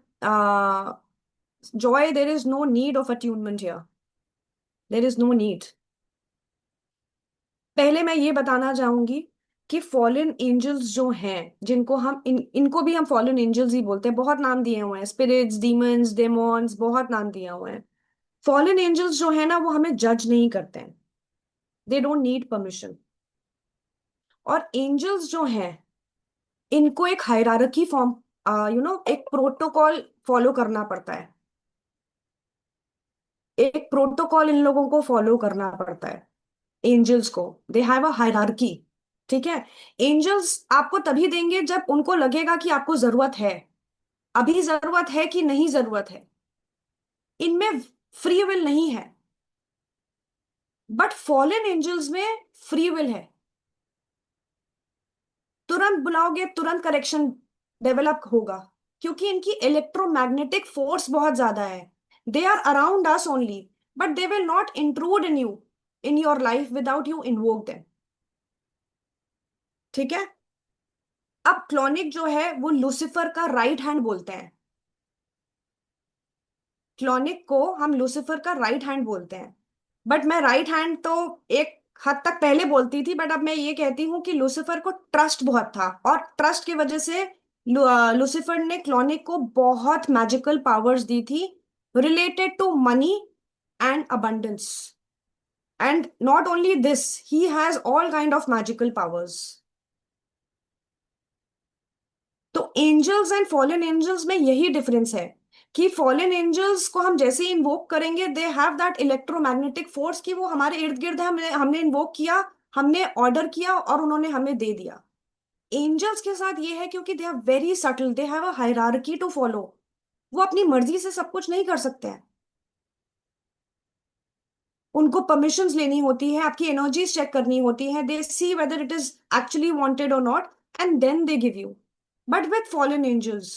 Joy, there is no need of attunement here. There is no need. पहले मैं ये बताना चाहूंगी कि फॉलन एंजल्स जो हैं, जिनको हम इनको भी हम फॉलन एंजल्स ही बोलते हैं, बहुत नाम दिए हुए हैं, स्पिरिट्स, डीमंस, डेमॉन्स, बहुत नाम दिए हुए हैं। फॉलन एंजल्स जो है ना, वो हमें जज नहीं करते हैं। They don't need permission. और एंजल्स जो हैं, इनको एक हायरार्की फॉर्म, एक प्रोटोकॉल फॉलो करना पड़ता है। एक प्रोटोकॉल इन लोगों को फॉलो करना पड़ता है। एंजल्स को दे हैव अ हायरार्की। ठीक है? एंजल्स आपको तभी देंगे जब उनको लगेगा कि आपको जरूरत है। अभी जरूरत है कि नहीं जरूरत है, इनमें फ्री विल नहीं है। बट फॉलन एंजल्स में फ्री विल है। तुरंत बुलाओगे तुरंत करेक्शन डेवलप होगा, क्योंकि इनकी इलेक्ट्रोमैग्नेटिक फोर्स बहुत ज्यादा है. They are around us only, but they will not intrude in you, in your life without you invoke them. ठीक है. अब क्लोनिक जो है वो लूसिफर का राइट हैंड बोलते हैं. क्लोनिक को हम लूसिफर का राइट हैंड बोलते हैं. बट मैं राइट हैंड तो एक हद तक पहले बोलती थी, बट अब मैं ये कहती हूँ कि लूसिफर को ट्रस्ट बहुत था, और ट्रस्ट की वजह से लूसिफर ने क्लोनिक को बहुत मैजिकल पावर्स दी थी related to money and abundance. And not only this, he has all kind of magical powers. तो एंजल्स एंड फॉलन एंजल्स में यही डिफरेंस है कि फॉलन एंजल्स को हम जैसे ही इन्वोक करेंगे, they have that electromagnetic force कि वो हमारे इर्द गिर्द है, हमने हमने इन्वोक किया, हमने ऑर्डर किया और उन्होंने हमें दे दिया. एंजल्स के साथ ये है क्योंकि they are very subtle, they have a hierarchy to follow. वो अपनी मर्जी से सब कुछ नहीं कर सकते हैं. उनको परमिशंस लेनी होती है, आपकी एनर्जीज चेक करनी होती है, they see whether it is actually wanted और not, and then they give you. But with fallen angels,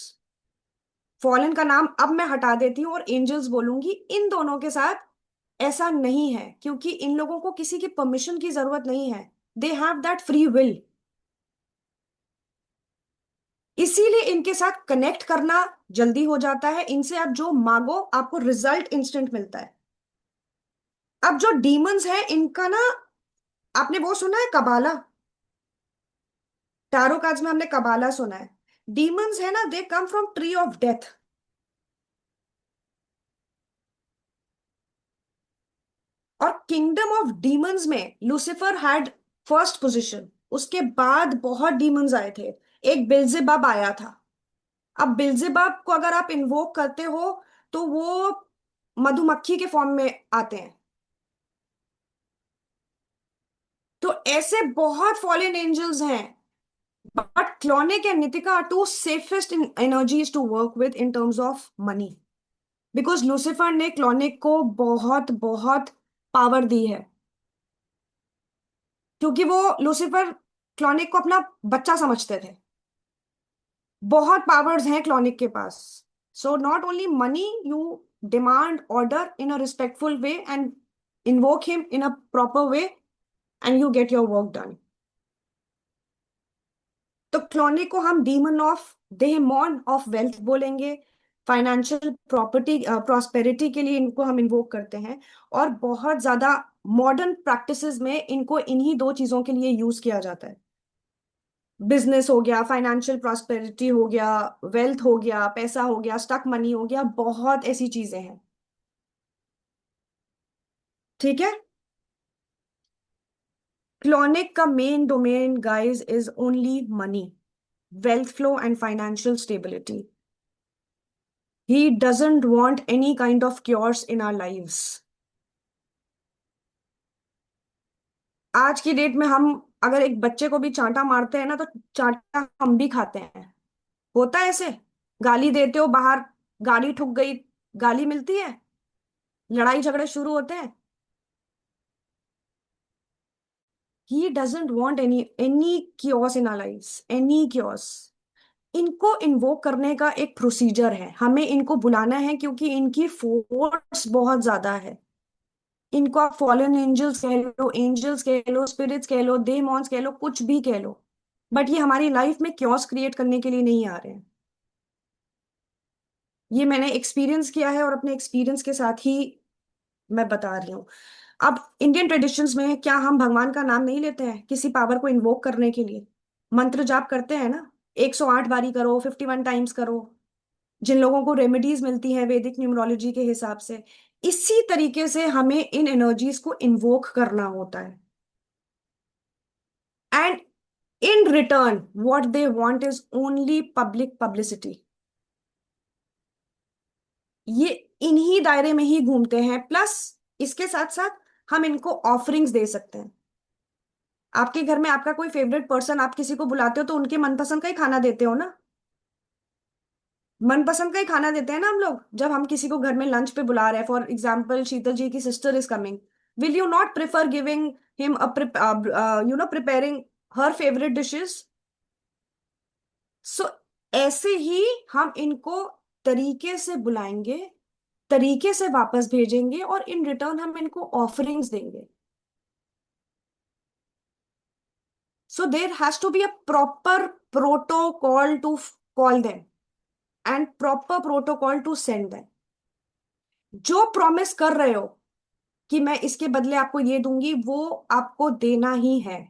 fallen का नाम अब मैं हटा देती हूँ और एंजल्स बोलूंगी, इन दोनों के साथ ऐसा नहीं है, क्योंकि इन लोगों को किसी की परमिशन की जरूरत नहीं है. They have that free will. इसीलिए इनके साथ कनेक्ट करना जल्दी हो जाता है. इनसे आप जो मांगो आपको रिजल्ट इंस्टेंट मिलता है. अब जो डीमंस है इनका ना, आपने वो सुना है कबाला? टैरो कार्ड्स में हमने कबाला सुना है. डीमंस है ना, they come from tree of death. और किंगडम ऑफ डीमंस में लूसिफर हैड फर्स्ट पोजीशन. उसके बाद बहुत डीमंस आए थे. एक बिल्जेबब आया था. अब बिल्जेबब को अगर आप इन्वोक करते हो तो वो मधुमक्खी के फॉर्म में आते हैं. तो ऐसे बहुत फॉलन एंजल्स हैं. But Clauneck and Nitika are two safest in energies to work with in terms of money, because Lucifer ने क्लोनिक को बहुत बहुत पावर दी है. क्योंकि वो लूसिफर क्लोनिक को अपना बच्चा समझते थे. बहुत पावर्स हैं क्लोनिक के पास. So not only money, you demand order in a respectful way and invoke him in a proper way and you get your work done. तो क्लोनिक को हम demon of demon of wealth बोलेंगे. Financial property prosperity के लिए इनको हम invoke करते हैं. और बहुत ज्यादा मॉडर्न प्रैक्टिसेस में इनको इन्हीं दो चीजों के लिए यूज किया जाता है. बिजनेस हो गया, फाइनेंशियल प्रॉस्पेरिटी हो गया, वेल्थ हो गया, पैसा हो गया, स्टक मनी हो गया, बहुत ऐसी चीजें हैं. ठीक है. क्लोनिक का main domain guys is only money, wealth flow and financial stability. He doesn't want any kind of cures in our lives. आज की डेट में हम अगर एक बच्चे को भी चांटा मारते हैं ना, तो चांटा हम भी खाते हैं. होता है ऐसे. गाली देते हो बाहर, गाड़ी ठुक गई, गाली मिलती है, लड़ाई झगड़े शुरू होते हैं. He doesn't want any cures in our lives, any cures. इनको इन्वोक करने का एक प्रोसीजर है. हमें इनको बुलाना है क्योंकि इनकी फोर्स बहुत ज्यादा है. इनको आप फॉलन एंजल्स कह लो, स्पिरिट्स कह लो, डेमॉन्स कह लो, कुछ भी कह लो, बट ये हमारी लाइफ में क्योस क्रिएट करने के लिए नहीं आ रहे हैं. ये मैंने एक्सपीरियंस किया है और अपने एक्सपीरियंस के साथ ही मैं बता रही हूँ. अब इंडियन ट्रेडिशंस में क्या हम भगवान का नाम नहीं लेते हैं किसी पावर को इन्वोक करने के लिए? मंत्र जाप करते हैं ना. 108 बारी करो, 51 टाइम्स करो. जिन लोगों को रेमेडीज मिलती हैं वैदिक न्यूमरोलॉजी के हिसाब से, इसी तरीके से हमें इन एनर्जीज को इन्वोक करना होता है. And in return what they want is only public publicity. ये इन्हीं दायरे में ही घूमते हैं. प्लस इसके साथ साथ हम इनको ऑफरिंग्स दे सकते हैं. आपके घर में आपका कोई फेवरेट पर्सन, आप किसी को बुलाते हो तो उनके मनपसंद का ही खाना देते हो ना. मनपसंद का ही खाना देते हैं ना हम लोग. जब हम किसी को घर में लंच पे बुला रहे हैं, फॉर एग्जाम्पल शीतल जी की sister is coming, will you not prefer giving him preparing her favourite dishes? So ऐसे ही हम इनको तरीके से बुलाएंगे, तरीके से वापस भेजेंगे, और इन रिटर्न हम इनको ऑफरिंग्स देंगे. So there has to be a proper protocol to call them and proper protocol to send them. जो प्रॉमिस कर रहे हो कि मैं इसके बदले आपको ये दूंगी, वो आपको देना ही है.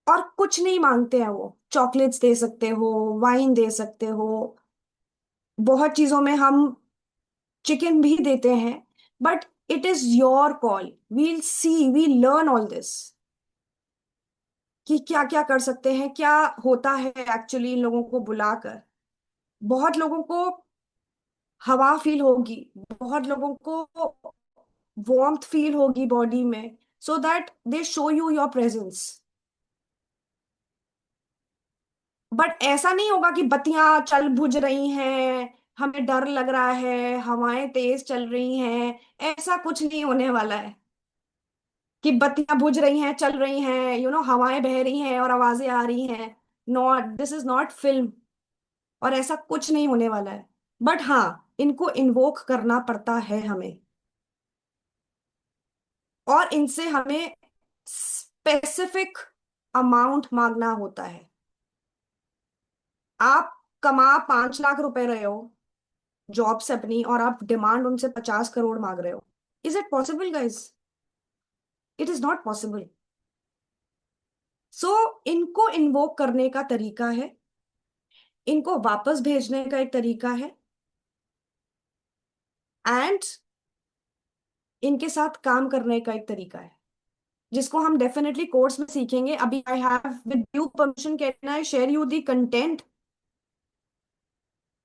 और कुछ नहीं मांगते हैं वो. चॉकलेट्स दे सकते हो, वाइन दे सकते हो, बहुत चीजों में हम चिकन भी देते हैं. But it is your call. We'll see, we learn all this कि क्या क्या कर सकते हैं, क्या होता है एक्चुअली इन लोगों को बुलाकर. बहुत लोगों को हवा फील होगी, बहुत लोगों को वार्मथ फील होगी बॉडी में, so that they show you your presence. But ऐसा नहीं होगा कि बत्तियां चल बुझ रही हैं, हमें डर लग रहा है, हवाएं तेज चल रही हैं. ऐसा कुछ नहीं होने वाला है कि बत्तियां बुझ रही हैं, चल रही हैं, हवाएं बह रही हैं और आवाजें आ रही हैं. Not, this is not film. और ऐसा कुछ नहीं होने वाला है. बट हाँ, इनको इन्वोक करना पड़ता है हमें, और इनसे हमें स्पेसिफिक अमाउंट मांगना होता है. आप कमा 5 लाख रुपए रहे हो जॉब से अपनी, और आप डिमांड उनसे 50 करोड़ मांग रहे हो. Is it possible guys? It is not possible. So इनको इन्वोक करने का तरीका है, इनको वापस भेजने का एक तरीका है, एंड इनके साथ काम करने का एक तरीका है, जिसको हम डेफिनेटली कोर्स में सीखेंगे. अभी I have with you permission, can I share you the content?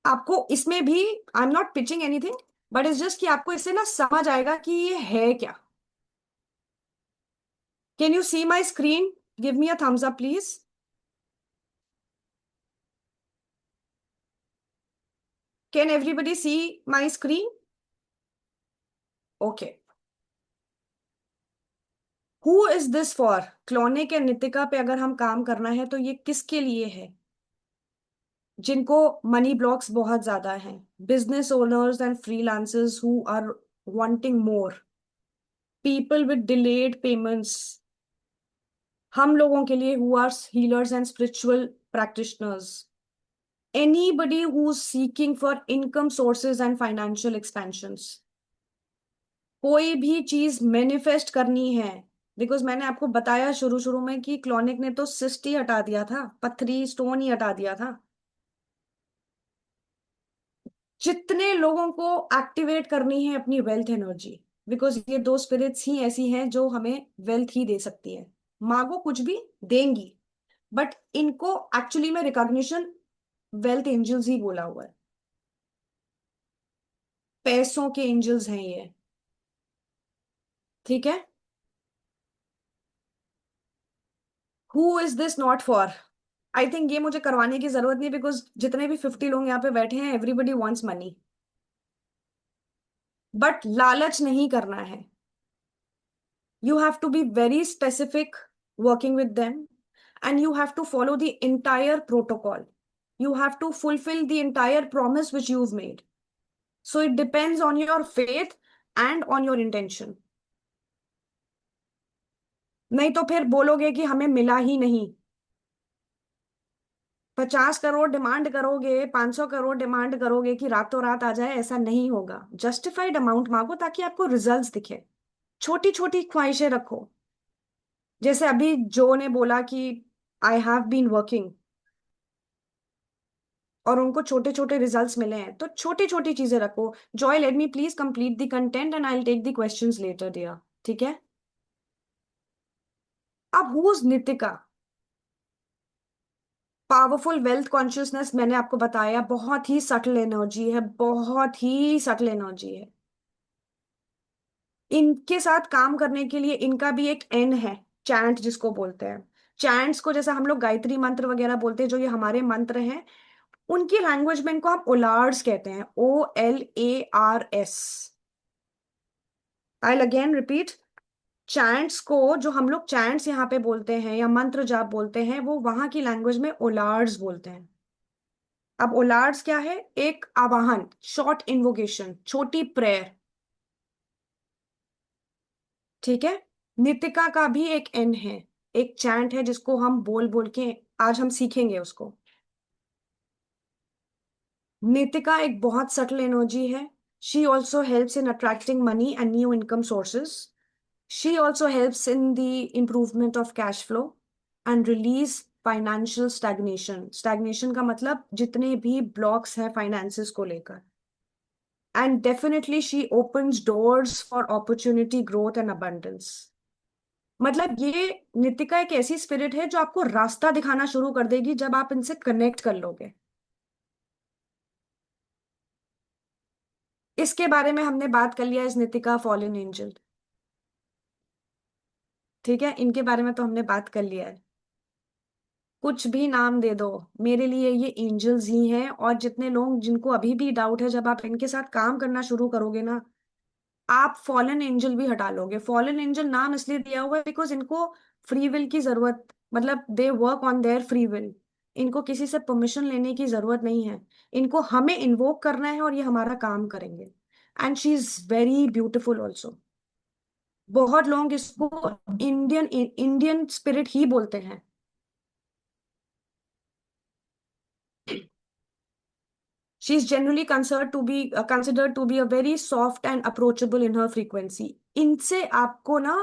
आपको इसमें भी, आई am not pitching anything, but it's just कि आपको इससे ना समझ आएगा कि ये है क्या. Can you see my screen? Give me a thumbs up please. Can everybody see my screen? Okay. Who is this for? क्लोनिक एंड नितिका पे अगर हम काम करना है तो ये किसके लिए है? जिनको मनी ब्लॉक्स बहुत ज्यादा हैं, business owners and freelancers who are wanting more, people with delayed payments. हम लोगों के लिए who are healers and spiritual practitioners, anybody who's seeking for income sources and financial expansions. कोई भी चीज मैनिफेस्ट करनी है, बिकॉज मैंने आपको बताया शुरू शुरू में कि क्लोनिक ने तो सिस्ट ही हटा दिया था, पत्थरी स्टोन ही हटा दिया था. जितने लोगों को एक्टिवेट करनी है अपनी वेल्थ एनर्जी, बिकॉज ये दो स्पिरिट्स ही ऐसी हैं जो हमें वेल्थ ही दे सकती है. मांगो कुछ भी, देंगी. बट इनको एक्चुअली में रिकॉग्निशन वेल्थ एंजल्स ही बोला हुआ है. पैसों के एंजल्स हैं ये. ठीक है. Who is this not for? I think ये मुझे करवाने की जरूरत नहीं, बिकॉज जितने भी 50 लोग यहाँ पे बैठे हैं, एवरीबडी वांट्स मनी. बट लालच नहीं करना है. You have to be very specific working with them, and you have to follow the entire protocol. You have to fulfill the entire promise which you've made. So it depends on your faith and on your intention. नहीं तो फिर बोलोगे कि हमें मिला ही नहीं. 50 crore demand करोगे, 500 crore demand करोगे कि रातों रात आ जाए, ऐसा नहीं होगा. जस्टिफाइड अमाउंट मांगो ताकि आपको रिजल्ट्स दिखे. छोटी छोटी ख्वाहिशें रखो. जैसे अभी जो ने बोला कि आई हैव बीन वर्किंग, और उनको छोटे छोटे रिजल्ट्स मिले हैं, तो छोटी छोटी चीजें रखो. Joy, let me please complete the content and I will take the questions later dear. ठीक है. अब who is Nitika? Powerful wealth consciousness, मैंने आपको बताया, बहुत ही सटल एनर्जी है, बहुत ही सटल एनर्जी है. इनके साथ काम करने के लिए इनका भी एक एन है, चैंट जिसको बोलते हैं. चैंट्स को जैसा हम लोग गायत्री मंत्र वगैरह बोलते हैं, जो ये हमारे मंत्र हैं, उनकी लैंग्वेज में इनको हम ओलार्स कहते हैं. OLARS. I'll again repeat. Chants को, जो हम लोग चैंट्स यहाँ पे बोलते हैं या मंत्र जाप बोलते हैं, वो वहां की लैंग्वेज में ओलार्ड्स बोलते हैं। अब ओलार्ड्स क्या है? एक आवाहन, शॉर्ट इन्वोकेशन, छोटी प्रेयर। ठीक है। नितिका का भी एक एन है, एक चैंट है जिसको हम बोल बोल के आज हम सीखेंगे उसको। नितिका एक बहुत सटल एनर्जी है। She also helps in attracting money and new income sources. She also helps in the improvement of cash flow and release financial stagnation. Stagnation का मतलब जितने भी ब्लॉक्स हैं फाइनेंसेस को लेकर। And definitely she opens doors for opportunity, growth and abundance. मतलब ये नितिका एक ऐसी स्पिरिट है जो आपको रास्ता दिखाना शुरू कर देगी जब आप इनसे कनेक्ट कर लोगे। इसके बारे में हमने बात कर लिया, इस नितिका फॉलन एंजल। ठीक है, इनके बारे में तो हमने बात कर लिया है। कुछ भी नाम दे दो, मेरे लिए ये एंजल्स ही हैं। और जितने लोग जिनको अभी भी डाउट है, जब आप इनके साथ काम करना शुरू करोगे ना, आप फॉलन एंजल भी हटा लोगे। फॉलन एंजल नाम इसलिए दिया हुआ है बिकॉज इनको फ्री विल की जरूरत, मतलब they work on their free will. इनको किसी से परमिशन लेने की जरूरत नहीं है। इनको हमें इन्वोक करना है और ये हमारा काम करेंगे। And she is very beautiful also. बहुत लोग इसको इंडियन इंडियन स्पिरिट ही बोलते हैं। She is generally considered to be a very soft and approachable in her frequency. इनसे आपको ना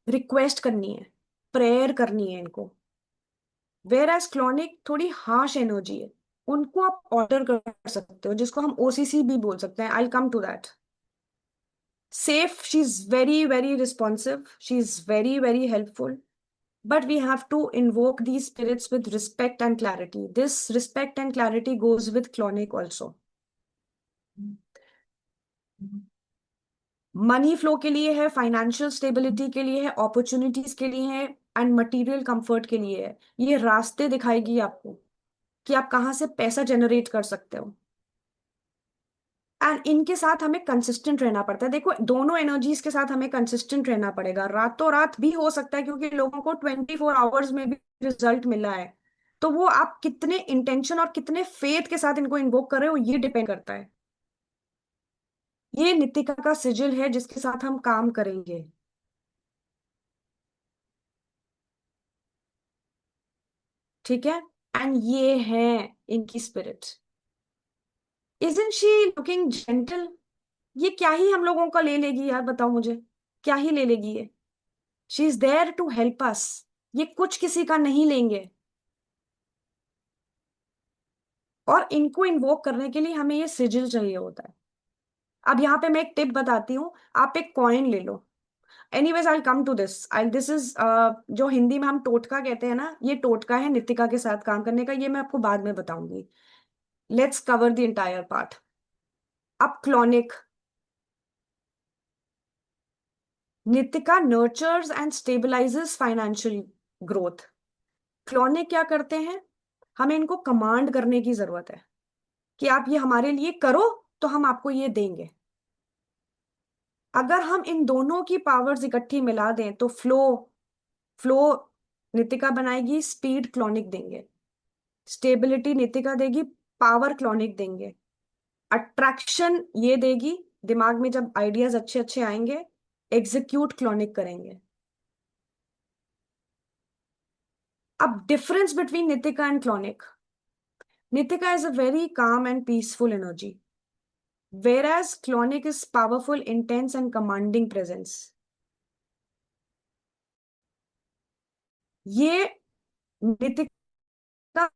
रिक्वेस्ट करनी है, प्रेयर करनी है इनको। वेयर एज क्लॉनिक थोड़ी हार्श एनर्जी है, उनको आप ऑर्डर कर सकते हो, जिसको हम ओसीसी भी बोल सकते हैं। I come to that. Safe, she is very very responsive, she is very very helpful. But we have to invoke these spirits with respect and clarity. This respect and clarity goes with clonic also. Money flow के लिए है, financial stability के लिए है, opportunities के लिए है, and material comfort के लिए है। ये रास्ते दिखाएगी आपको कि आप कहाँ से पैसा जनरेट कर सकते हो। एंड इनके साथ हमें कंसिस्टेंट रहना पड़ता है। देखो, दोनों एनर्जीज के साथ हमें कंसिस्टेंट रहना पड़ेगा। रातों रात भी हो सकता है, क्योंकि लोगों को 24 आवर्स में भी रिजल्ट मिला है। तो वो आप कितने इंटेंशन और कितने फेथ के साथ इनको इन्वोक कर रहे हो, ये डिपेंड करता है। ये नितिका का सिजिल है जिसके साथ हम काम करेंगे। ठीक है। एंड ये है इनकी spirit. Isn't she looking gentle? ये क्या ही हम लोगों का ले लेगी यार, बताओ मुझे, क्या ही ले लेगी ये? She is there to help us. ये कुछ किसी का नहीं लेंगे। और इनको इन्वोक करने के लिए हमें ये सिजिल चाहिए होता है। अब यहाँ पे मैं एक टिप बताती हूँ, आप एक कॉइन ले लो। Anyways I come to this. I this is जो हिंदी में हम टोटका कहते हैं ना, ये टोटका है नितिका के साथ काम करने का। ये मैं आपको बाद में बताऊंगी। Let's cover the entire part. अब Clauneck. Nitika nurtures and stabilises financial growth. Clauneck क्या करते हैं? हमें इनको कमांड करने की जरूरत है कि आप ये हमारे लिए करो तो हम आपको ये देंगे। अगर हम इन दोनों की पावर्स इकट्ठी मिला दें तो फ्लो फ्लो नितिका बनाएगी, स्पीड क्लॉनिक देंगे। स्टेबिलिटी नितिका देगी, पावर क्लॉनिक देंगे। अट्रैक्शन ये देगी, दिमाग में जब आइडियाज अच्छे अच्छे आएंगे, एग्जीक्यूट क्लॉनिक करेंगे। अब difference between Nitika and clonic. Nitika is a very calm and peaceful energy, whereas clonic is powerful, intense and commanding presence. ये नितिका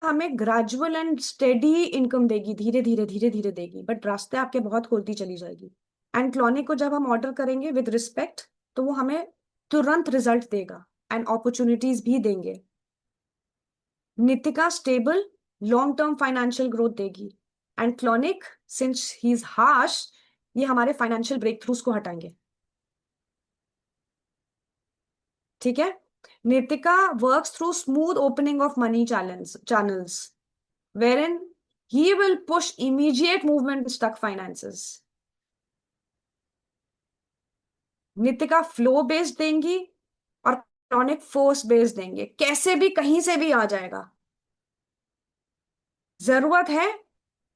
हमें ग्रेजुअल एंड स्टेडी इनकम देगी, धीरे धीरे धीरे धीरे देगी, बट रास्ते आपके बहुत खोलती चली जाएगी। एंड क्लॉनिक को जब हम ऑर्डर करेंगे विद रिस्पेक्ट, तो वो हमें तुरंत रिजल्ट देगा एंड अपॉर्चुनिटीज भी देंगे। Nitika stable long term financial growth देगी, and Clauneck since he is harsh, ये हमारे फाइनेंशियल ब्रेक थ्रूज को हटाएंगे। ठीक है। Nitika works through smooth opening of money channels wherein he will push immediate movement in stuck finances. Nitika flow based देंगी और clonic force based देंगे, कैसे भी कहीं से भी आ जाएगा। जरूरत है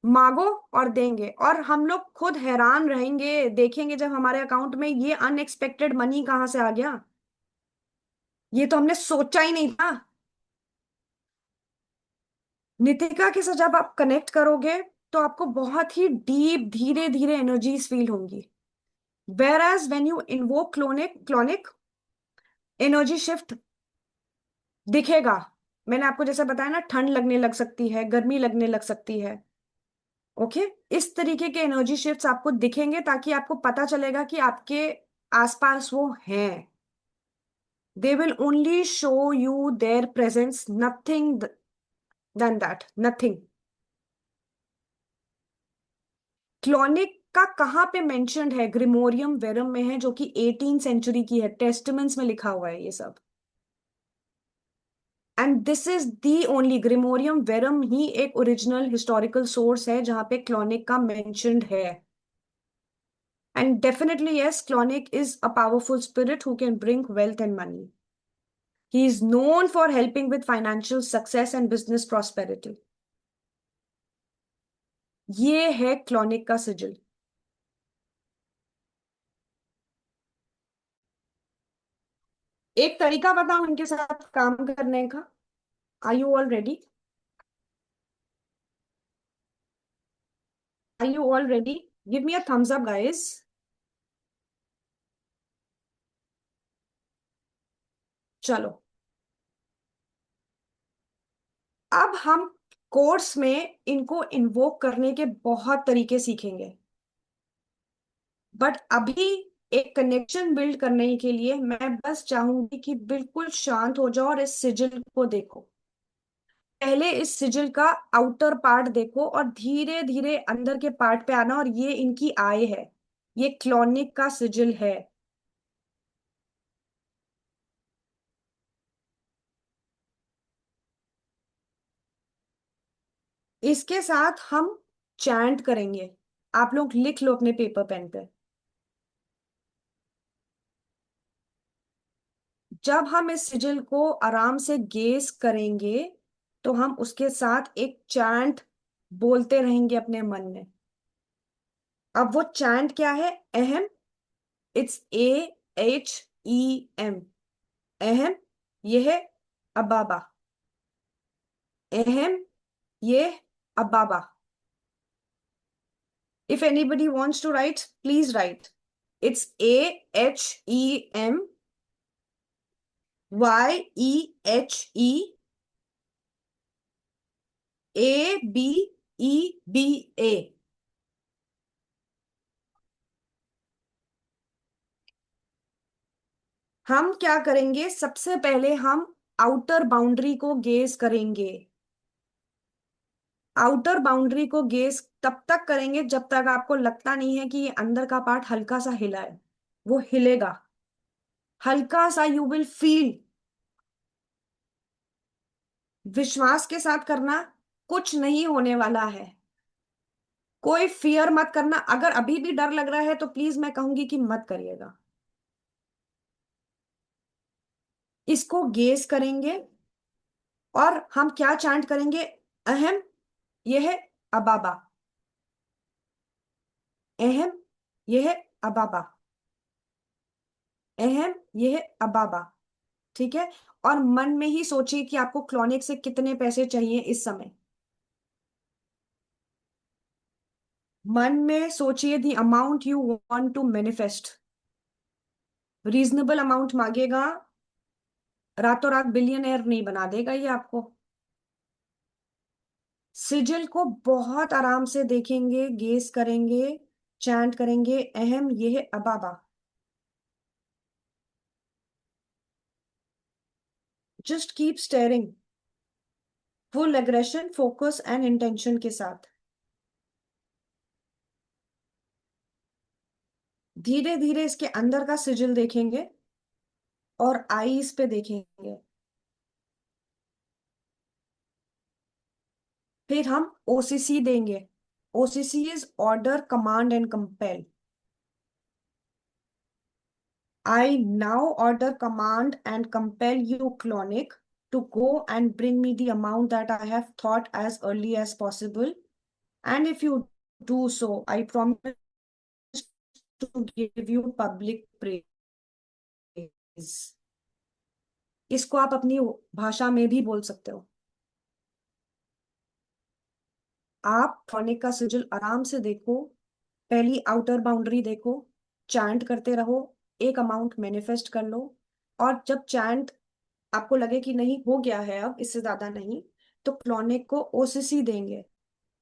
मांगो और देंगे, और हम लोग खुद हैरान रहेंगे देखेंगे जब हमारे अकाउंट में ये अनएक्सपेक्टेड मनी कहाँ से आ गया, ये तो हमने सोचा ही नहीं था। नितिका के साथ जब आप कनेक्ट करोगे तो आपको बहुत ही डीप धीरे धीरे एनर्जीज फील होंगी। whereas when you invoke clonic energy shift दिखेगा। मैंने आपको जैसा बताया ना, ठंड लगने लग सकती है, गर्मी लगने लग सकती है। ओके, इस तरीके के एनर्जी शिफ्ट्स आपको दिखेंगे ताकि आपको पता चलेगा कि आपके आसपास वो हैं। They will only show you their presence, nothing than that, nothing. क्लोनिक का कहाँ पे मेंशन्ड है? ग्रिमोरियम वेरम में है, जो कि 18 सेंचुरी की है, टेस्टामेंट्स में लिखा हुआ है ये सब। And this is the only, Grimorium Verum ही एक ओरिजिनल हिस्टोरिकल सोर्स है जहां पे क्लोनिक का मेंशन्ड है। And definitely yes, clonic is a powerful spirit who can bring wealth and money. He is known for helping with financial success and business prosperity. ये है clonic का सिजिल। एक तरीका बताऊं इनके साथ काम करने का? Are you all ready? Are you all ready? Give me a thumbs up guys. चलो, अब हम कोर्स में इनको इन्वोक करने के बहुत तरीके सीखेंगे, बट अभी एक कनेक्शन बिल्ड करने के लिए मैं बस चाहूंगी कि बिल्कुल शांत हो जाओ और इस सिजिल को देखो। पहले इस सिजिल का आउटर पार्ट देखो और धीरे धीरे अंदर के पार्ट पे आना, और ये इनकी आई है, ये क्लोनिक का सिजिल है। इसके साथ हम चैंट करेंगे। आप लोग लिख लो अपने पेपर पेन पे। जब हम इस सिजिल को आराम से गेस करेंगे तो हम उसके साथ एक चैंट बोलते रहेंगे अपने मन में। अब वो चैंट क्या है? अहम। इट्स AHEM, अहम। ये है अबाबा, अहम, ये अबाबा। If anybody wants to write, please write. It's AHEMYEABEBA। हम क्या करेंगे? सबसे पहले हम आउटर बाउंड्री को गेज करेंगे। आउटर बाउंड्री को गेज तब तक करेंगे जब तक आपको लगता नहीं है कि ये अंदर का पार्ट हल्का सा हिला है। वो हिलेगा हल्का सा, यू विल फील। विश्वास के साथ करना, कुछ नहीं होने वाला है। कोई फियर मत करना। अगर अभी भी डर लग रहा है तो प्लीज मैं कहूंगी कि मत करिएगा। इसको गेज करेंगे और हम क्या चैंट करेंगे? अहम, यह है अबाबा, अहम, यह है अबाबा, अहम, यह है अबाबा। ठीक है? और मन में ही सोचिए कि आपको क्लोनिक से कितने पैसे चाहिए इस समय। मन में सोचिए the amount you want to manifest. Reasonable amount मांगेगा, रातों रात बिलियनर नहीं बना देगा ये आपको। सिजिल को बहुत आराम से देखेंगे, गेस करेंगे, चैंट करेंगे, अहम, ये है अबाबा। Just keep steering, full aggression, focus and intention के साथ। धीरे धीरे इसके अंदर का सिजिल देखेंगे और आईज पे देखेंगे। फिर हम OCC देंगे। OCC is order, command and compel. I now order, command, and compel you, Clonic, to go and bring me the amount that I have thought as early as possible. And if you do so, I promise to give you public praise. इसको आप अपनी भाषा में भी बोल सकते हो। आप क्लॉनिक का सिजिल आराम से देखो, पहली आउटर बाउंड्री देखो, चैंट करते रहो, एक अमाउंट मैनिफेस्ट कर लो, और जब चैंट आपको लगे कि नहीं हो गया है अब इससे ज्यादा नहीं, तो क्लॉनिक को ओसीसी देंगे।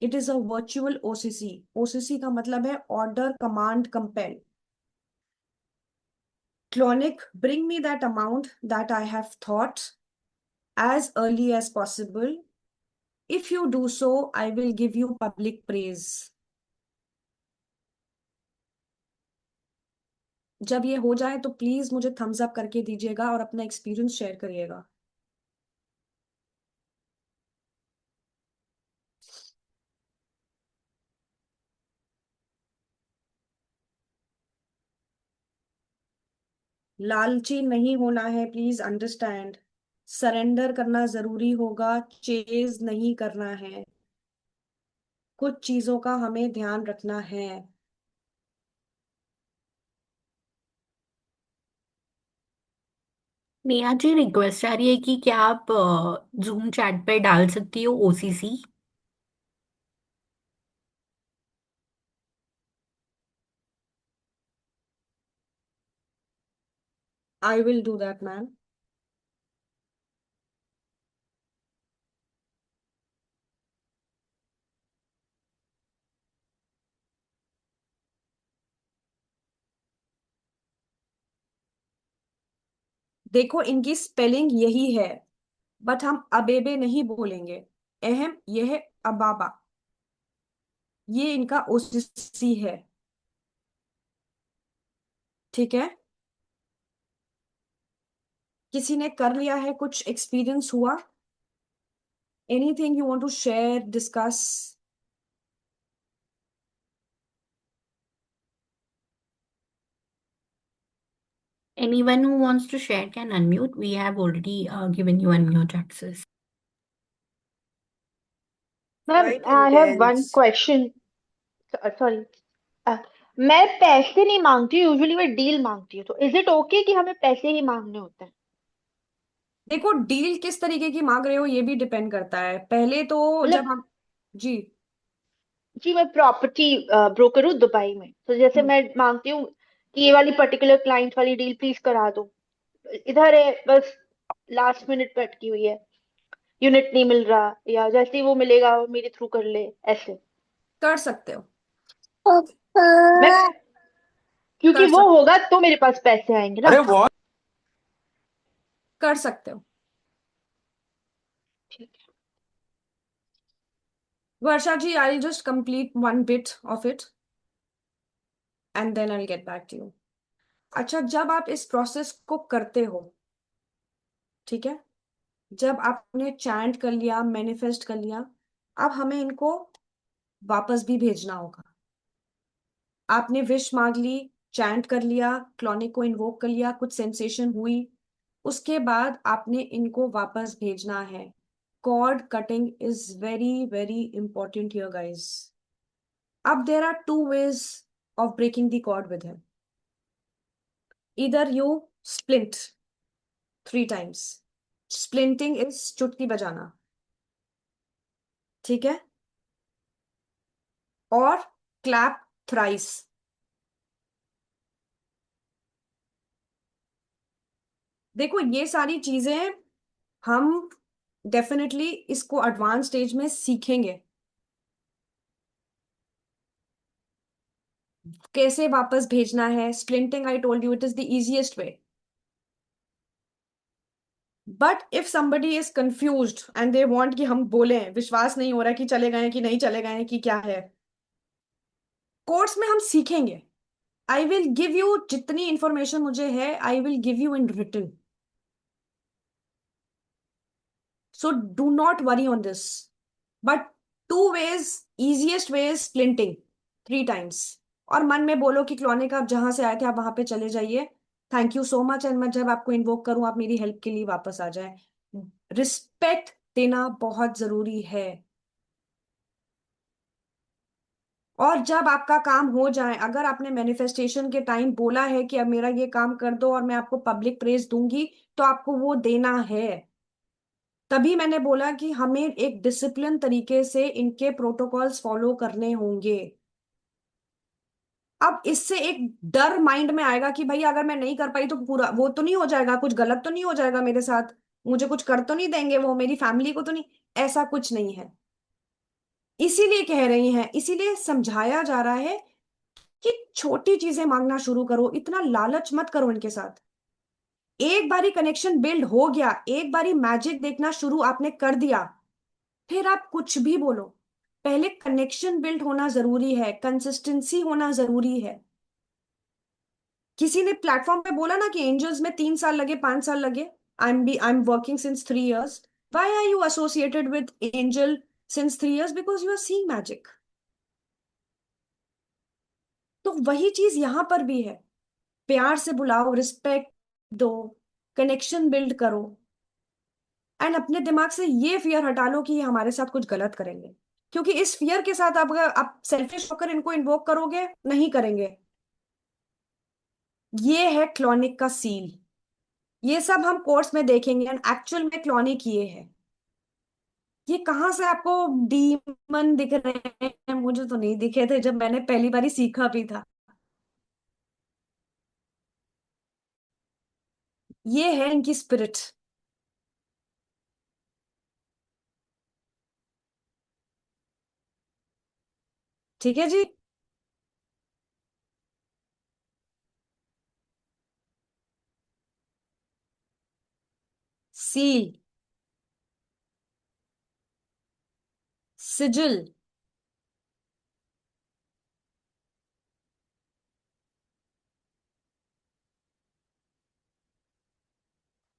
It is a virtual OCC. OCC का मतलब है order, command, compel. Clonic, bring me that amount that I have thought as early as possible. If you do so, I will give you public praise. जब ये हो जाए तो please मुझे Thums up करके दीजिएगा और अपना एक्सपीरियंस शेयर करिएगा। लालची नहीं होना है, प्लीज अंडरस्टैंड। सरेंडर करना जरूरी होगा, चेज नहीं करना है। कुछ चीजों का हमें ध्यान रखना है। नेहा जी, रिक्वेस्ट आ रही है कि क्या आप जूम चैट पे डाल सकती हो OCC? I will do that ma'am. देखो, इनकी स्पेलिंग यही है, बट हम अबेबे नहीं बोलेंगे। अहम, यह है अबाबा। ये इनका ओसीसी है, ठीक है। किसी ने कर लिया है, कुछ एक्सपीरियंस हुआ? Anything you want to share, discuss? Anyone who wants to share can unmute. We have already given you unmute access. Ma'am, Quite I have one intense. Question. Sorry, मैं पैसे नहीं मांगती हूँ, यूजुअली मैं डील मांगती हूँ, तो इज इट ओके कि हमें पैसे ही मांगने होते हैं? देखो, डील किस तरीके की मांग रहे हो ये भी डिपेंड करता है। पहले तो जब मतलब, हम, जी, जी मैं प्रॉपर्टी ब्रोकर हूँ दुबई में, तो जैसे हम्म, मैं मांगती हूँ कि ये वाली पर्टिकुलर क्लाइंट वाली डील प्लीज करा दो, इधर है बस, लास्ट मिनट पे अटकी हुई है, यूनिट नहीं मिल रहा, या जैसे ही वो मिलेगा वो मेरे थ्रू कर ले, ऐसे। कर सकते हो, मैं, क्योंकि कर वो सकते होगा तो मेरे पास पैसे आएंगे ना। कर सकते हो। ठीक है। Varsha ji, I just complete one bit of it and then I get back to you. अच्छा, जब आप इस प्रोसेस को करते हो, ठीक है, जब आपने चैंट कर लिया, मैनिफेस्ट कर लिया, अब हमें इनको वापस भी भेजना होगा। आपने विश मांग ली, चैंट कर लिया, क्लॉनिक को इन्वोक कर लिया, कुछ सेंसेशन हुई, उसके बाद आपने इनको वापस भेजना है। Cord cutting is very very important here guys. अब there are two ways of breaking the cord with him. इधर यू स्प्लिंट 3 times। स्प्लिंटिंग इज चुटकी बजाना, ठीक है, और क्लैप थ्राइस। देखो, ये सारी चीजें हम डेफिनेटली इसको एडवांस स्टेज में सीखेंगे, कैसे वापस भेजना है। Splinting, I told you, it is the easiest way. But if somebody is confused and they want कि हम बोले, विश्वास नहीं हो रहा कि चले गए कि नहीं चले गए कि क्या है, कोर्स में हम सीखेंगे। आई विल गिव यू जितनी इंफॉर्मेशन मुझे है, I will give you in written. So do not worry on this. But two ways, easiest way is splinting 3 times। और मन में बोलो कि क्लोनिक आप जहां से आए थे आप वहां पे चले जाइए, thank you so much, and मैं जब आपको इन्वोक करूं आप मेरी हेल्प के लिए वापस आ जाए। रिस्पेक्ट देना बहुत जरूरी है। और जब आपका काम हो जाए, अगर आपने मैनिफेस्टेशन के टाइम बोला है कि अब मेरा ये काम कर दो और मैं आपको पब्लिक प्रेज दूंगी, तो आपको वो देना है। तभी मैंने बोला कि हमें एक डिसिप्लिन तरीके से इनके प्रोटोकॉल्स फॉलो करने होंगे। अब इससे एक डर माइंड में आएगा कि भाई अगर मैं नहीं कर पाई तो पूरा वो तो नहीं हो जाएगा, कुछ गलत तो नहीं हो जाएगा मेरे साथ, मुझे कुछ कर तो नहीं देंगे वो, मेरी फैमिली को तो नहीं। ऐसा कुछ नहीं है। इसीलिए कह रही हैं, इसीलिए समझाया जा रहा है कि छोटी चीजें मांगना शुरू करो, इतना लालच मत करो इनके साथ। एक बारी कनेक्शन बिल्ड हो गया, एक बारी मैजिक देखना शुरू आपने कर दिया, फिर आप कुछ भी बोलो। पहले कनेक्शन बिल्ड होना जरूरी है, कंसिस्टेंसी होना जरूरी है। किसी ने प्लेटफॉर्म पे बोला ना कि एंजल्स में 3 साल लगे, 5 साल लगे। I am working since 3 years. Why are you associated with angel since 3 years? Because you are seeing magic. तो वही चीज यहां पर भी है। प्यार से बुलाओ, रिस्पेक्ट दो, कनेक्शन बिल्ड करो, एंड अपने दिमाग से ये फियर हटा लो कि ये हमारे साथ कुछ गलत करेंगे। क्योंकि इस फियर के साथ आप, अगर आप सेल्फिश होकर इनको इन्वोक करोगे, नहीं करेंगे। ये है क्लॉनिक का सील। ये सब हम कोर्स में देखेंगे, एंड एक्चुअल में क्लॉनिक ये है। ये कहाँ से आपको डीमन दिख रहे हैं? मुझे तो नहीं दिखे थे जब मैंने पहली बारी सीखा भी था। ये है इनकी स्पिरिट। ठीक है जी। सील, सिजिल।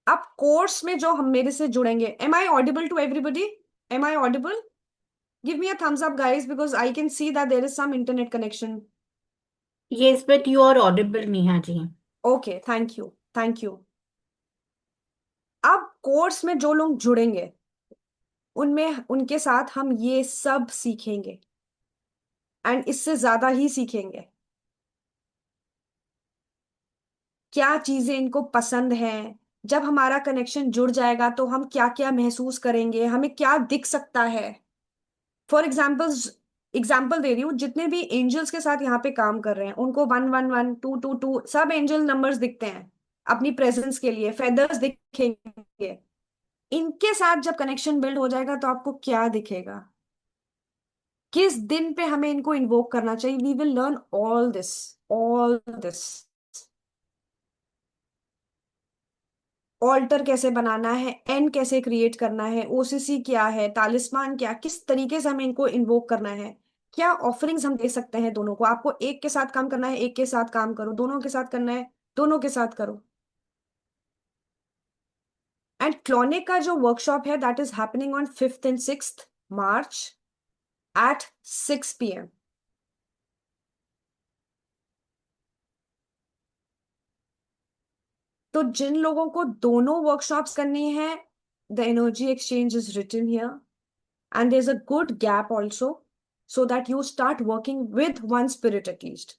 अब कोर्स में जो हम मेरे से जुड़ेंगे, am I audible to everybody? Am I audible? Give me a thumbs up guys, because I can see that there is some internet connection. Yes, but you are audible, Neha ji. Okay, thank you, thank you. अब course में जो लोग जुड़ेंगे, उनमें उनके साथ हम ये सब सीखेंगे, एंड इससे ज्यादा ही सीखेंगे। क्या चीजें इनको पसंद हैं, जब हमारा कनेक्शन जुड़ जाएगा तो हम क्या क्या महसूस करेंगे, हमें क्या दिख सकता है। फॉर एग्जाम्पल दे रही हूँ, जितने भी एंजल्स के साथ यहाँ पे काम कर रहे हैं उनको 111, 222 सब एंजल नंबर्स दिखते हैं अपनी प्रेजेंस के लिए, फेदर्स दिखेंगे। इनके साथ जब कनेक्शन बिल्ड हो जाएगा तो आपको क्या दिखेगा, किस दिन पे हमें इनको इन्वोक करना चाहिए। We will learn all this, all this. Altar कैसे बनाना है, एन कैसे क्रिएट करना है, ओसीसी क्या है, तालिस्मान क्या, किस तरीके से हमें इनको इन्वोक करना है, क्या ऑफरिंग्स हम दे सकते हैं दोनों को। आपको एक के साथ काम करना है, एक के साथ काम करो, दोनों के साथ करना है, दोनों के साथ करो। एंड क्लॉनिक का जो वर्कशॉप है that is happening on 5th and 6th March at 6 p.m. तो जिन लोगों को दोनों वर्कशॉप्स करनी है, the energy exchange is written here, and there's a good gap also, so that you start working with one spirit at least.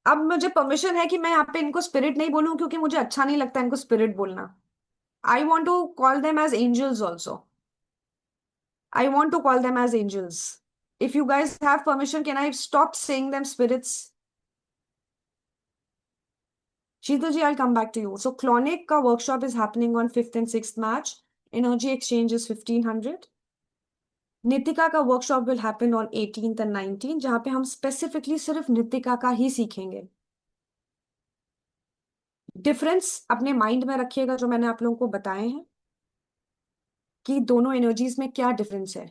अब मुझे permission है कि मैं यहाँ पे इनको स्पिरिट नहीं बोलूं, क्योंकि मुझे अच्छा नहीं लगता इनको स्पिरिट बोलना। I want to call them as angels also. I want to call them as angels. If you guys have permission, can I stop saying them spirits? Sheetal ji, I'll come back to you. So Clonic का workshop is happening on 5th and 6th March. Energy exchange is 1500. Nitika का workshop will happen on 18th and 19th, जहां पे हम specifically सिर्फ नितिका का ही सीखेंगे। Difference अपने mind में रखिएगा जो मैंने आप लोगों को बताए हैं कि दोनों एनर्जीज में क्या डिफरेंस है।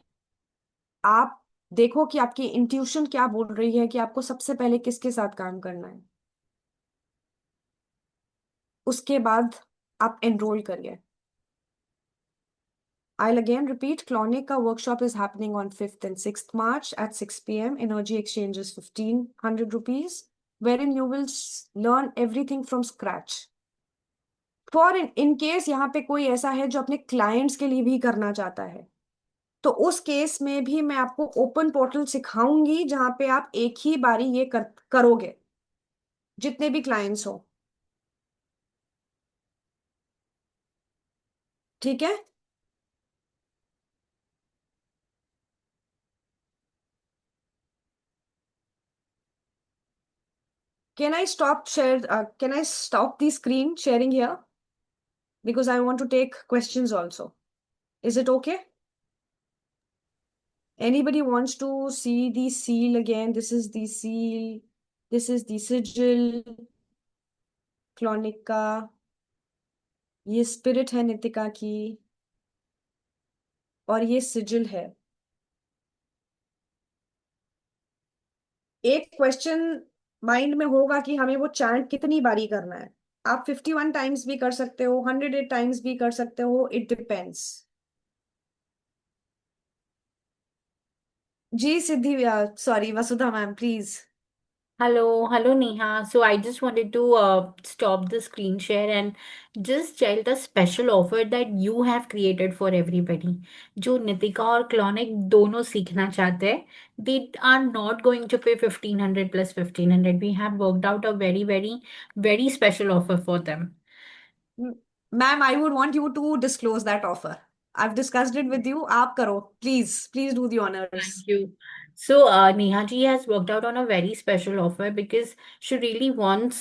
आप देखो कि आपकी इंट्यूशन क्या बोल रही है कि आपको सबसे पहले किसके साथ काम करना है, उसके बाद आप एनरोल करिए। I'll again repeat, Clonic का workshop is happening on 5th and 6th March at 6 p.m. Energy exchange is 1500 rupees. wherein you will learn everything from scratch. For in case यहाँ पे कोई ऐसा है जो अपने क्लाइंट्स के लिए भी करना चाहता है, तो उस केस में भी मैं आपको ओपन पोर्टल सिखाऊंगी जहां पे आप एक ही बारी ये करोगे, जितने भी क्लाइंट्स हो। ठीक है? Can I stop the screen sharing here? Because I want to take questions also. Is it okay? Anybody wants to see the seal again? This is the seal. This is the sigil. Clonic का ये spirit है नितिका की, और ये सिजिल है। एक question mind में होगा कि हमें वो चैंट कितनी बारी करना है। आप 51 टाइम्स भी कर सकते हो, 108 टाइम्स भी कर सकते हो, इट डिपेंड्स। जी Siddhi, sorry Vasudha ma'am, please. Hello, Neha. So I just wanted to stop the screen share and just tell the special offer that you have created for everybody. जो नितिका और क्लॉनिक दोनों सीखना चाहते हैं, they are not going to pay 1500 plus 1500. We have worked out a very, very, very special offer for them. Ma'am, I would want you to disclose that offer. I've discussed it with you. आप करो, please do the honors. Thank you. So, Neha ji has worked out on a very special offer because she really wants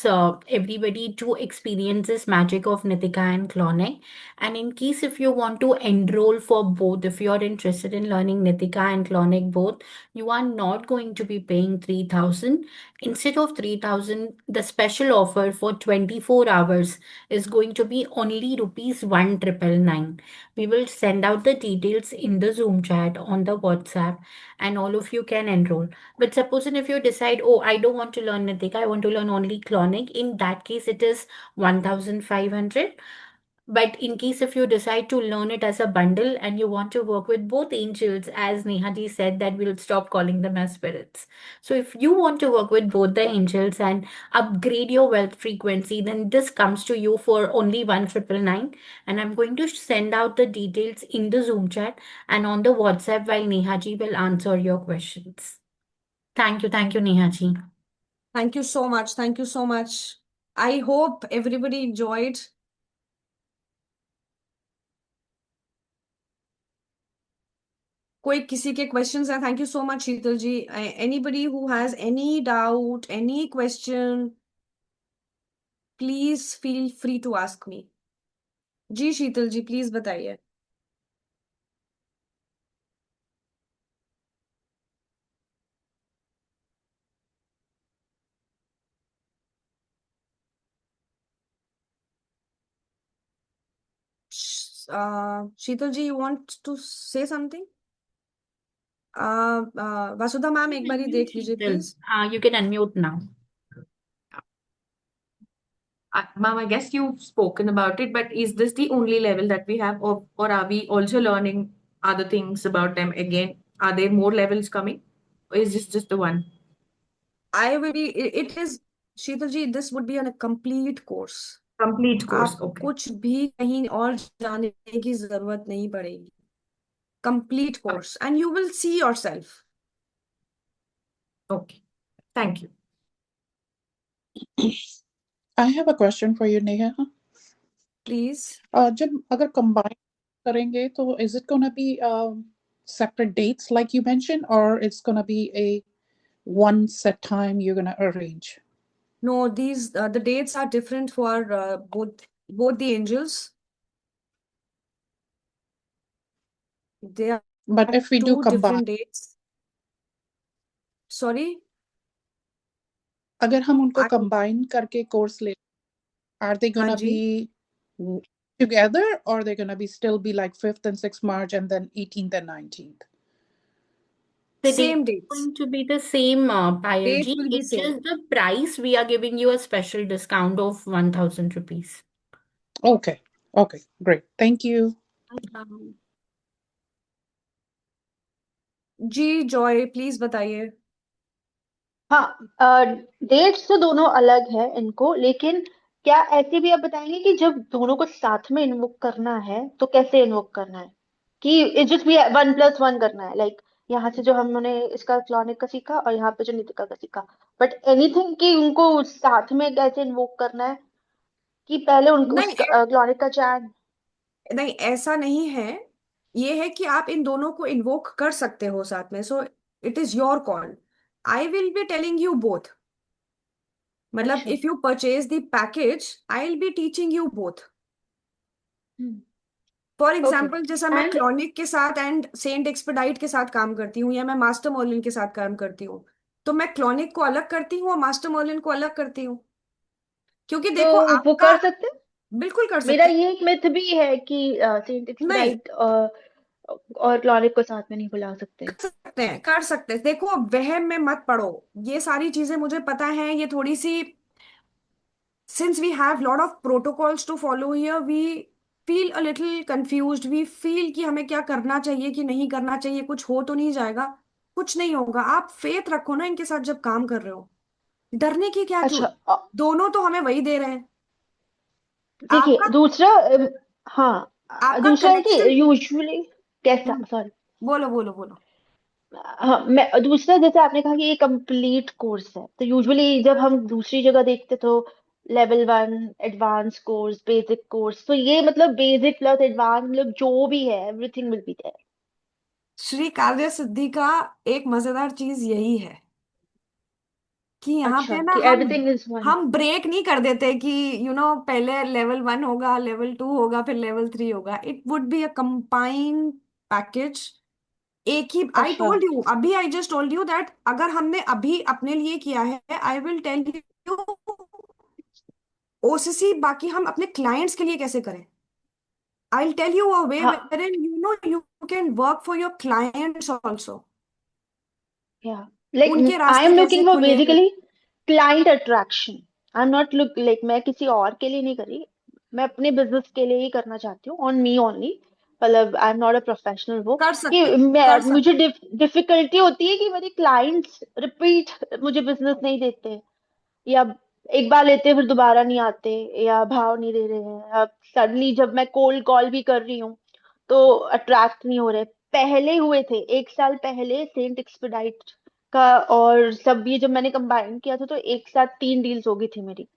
everybody to experience this magic of Nitika and Clonic. And in case if you want to enroll for both, if you're interested in learning Nitika and Clonic both, you are not going to be paying 3,000. Instead of 3,000, the special offer for 24 hours is going to be only rupees 1,999. We will send out the details in the Zoom chat on the WhatsApp and all of you can enroll. But suppose if you decide, oh, I don't want to learn Nitika, I want to learn only Clonic, in that case it is 1,500. But in case if you decide to learn it as a bundle and you want to work with both angels, as Neha said, that we'll stop calling them as spirits. So if you want to work with both the angels and upgrade your wealth frequency, then this comes to you for only 1,999. And I'm going to send out the details in the Zoom chat and on the WhatsApp while Neha will answer your questions. Thank you, Neha. Thank you so much. Thank you so much. I hope everybody enjoyed. कोई किसी के questions हैं? Thank you so much Sheetal ji. Anybody who has any doubt, any question, please feel free to ask me. जी Sheetal ji, please बताइए। Sheetal ji, you want to say something? Vasudha ma'am, एक बारी देख लीजिए please. You can unmute now. Ma'am, I guess you've spoken about it, but is this the only level that we have, or are we also learning other things about them again? Are there more levels coming, or is this just the one? I will be, it is, Sheetal ji, this would be on a complete course. Complete course, आप okay. कुछ भी कहीं और जाने की जरूरत नहीं पड़ेगी। Complete course, and you will see yourself. Okay, thank you. I have a question for you, Neha. Please. जब अगर combine करेंगे तो is it gonna be separate dates like you mentioned, or it's gonna be a one set time you're gonna arrange? No, these the dates are different for both the angels. They are But if we do two combine, different dates. Sorry? अगर हम उनको I- combine करके course ले, are they हाँ gonna जी। be together, or they're gonna be still be like 5th and 6th March and then 18th and 19th? The Same date is dates. going to be the same, Payal Dates ji. will be It's same. just the price we are giving you a special discount of 1,000 rupees. Okay, okay, great. Thank you. जी Joy, please बताइए। हाँ, dates तो दोनों अलग है इनको, लेकिन क्या ऐसे भी आप बताएंगे कि जब दोनों को साथ में इन्वोक करना है तो कैसे इन्वोक करना है, कि इट जस्ट भी 1+1 करना है, लाइक यहाँ से जो हमने इसका क्लॉनिक का सीखा और यहाँ पे जो नितिका का सीखा, बट एनीथिंग कि उनको साथ में कैसे इन्वोक करना है, कि पहले उनको नहीं उसका क्लॉनिक का चैन। नहीं, ऐसा नहीं है। ये है कि आप इन दोनों को इन्वोक कर सकते हो साथ में, so it is your call. I will be telling you both. मतलब अच्छा। If you purchase the package, I will be teaching you both. For okay. Example, जैसा मैं एंड क्लॉनिक के साथ एंड सेंट एक्सपेडाइट के साथ काम करती हूँ, या मैं मास्टर मर्लिन के साथ काम करती हूँ, तो मैं क्लॉनिक को अलग करती हूँ और मास्टर मर्लिन को अलग करती हूँ। क्योंकि तो देखो वो आपका, कर सकते हैं। बिल्कुल कर मेरा सकते हैं। ये एक मिथ भी है कि सेंट नहीं, एक्सपेडाइट और क्लॉनिक को साथ में नहीं बुला सकते। कर सकते हैं, कर सकते हैं। देखो वहम में मत पड़ो। ये सारी चीजें मुझे पता है, ये थोड़ी सी, since we have lot of protocols to follow here, we feel a little confused, we feel कि हमें क्या करना चाहिए कि नहीं करना चाहिए, कुछ हो तो नहीं जाएगा। कुछ नहीं होगा, आप फेथ रखो ना इनके साथ जब काम कर रहे हो। डरने की क्या, क्यों? अच्छा, दोनों तो हमें वही दे रहे हैं। देखिए आपका दूसरा, हाँ, आपका दूसरा है कि कनेक्शन। यूजुअली कैसा, सॉरी, बोलो बोलो बोलो। हाँ, मैं दूसरा, जैसे आपने कहा कि ये कंप्लीट कोर्स है, तो यूजुअली जब हम दूसरी जगह देखते तो level 1 advance course, basic course, तो ये मतलब बेसिक प्लस एडवांस, मतलब जो भी है everything will be there. Shri Karya Siddhi का एक मजेदार चीज यही है कि यहाँ अच्छा, पे ना कि हम एवरीथिंग इज वन। हम ब्रेक नहीं कर देते कि पहले लेवल 1 होगा, लेवल 2 होगा, फिर लेवल 3 होगा। It would be a combined package. एक ही, आई अच्छा। टोल्ड यू अभी, I just told you that अगर हमने अभी अपने लिए किया है, I will tell you OCC बाकी हम अपने क्लाइंट्स के लिए कैसे करें। I will tell you a way हाँ, wherein you can work for your clients also। या लाइक उनके आई रास्ते एम कैसे लुकिंग फॉर खुलेंगे। Basically client attraction. I am not look like, मैं किसी और के लिए नहीं कर रही, मैं अपने बिजनेस के लिए ही करना चाहती हूँ, ऑन मी ओनली। मतलब I am not a professional वो, कर कि सकते हैं, मैं कर मुझे सकते हैं। डिफिकल्टी होती है कि मेरे क्लाइंट्स रिपीट मुझे बिजनेस नहीं देते, या एक बार लेते हैं फिर दोबारा नहीं आते, या भाव नहीं दे रहे हैं, अब सडनली जब मैं कोल्ड कॉल भी कर रही हूँ तो अट्रैक्ट नहीं हो रहे। पहले हुए थे 1 साल पहले सेंट एक्सपेडाइट का, और सब ये जब मैंने कंबाइन किया था तो एक साथ 3 डील्स हो गई थी मेरी,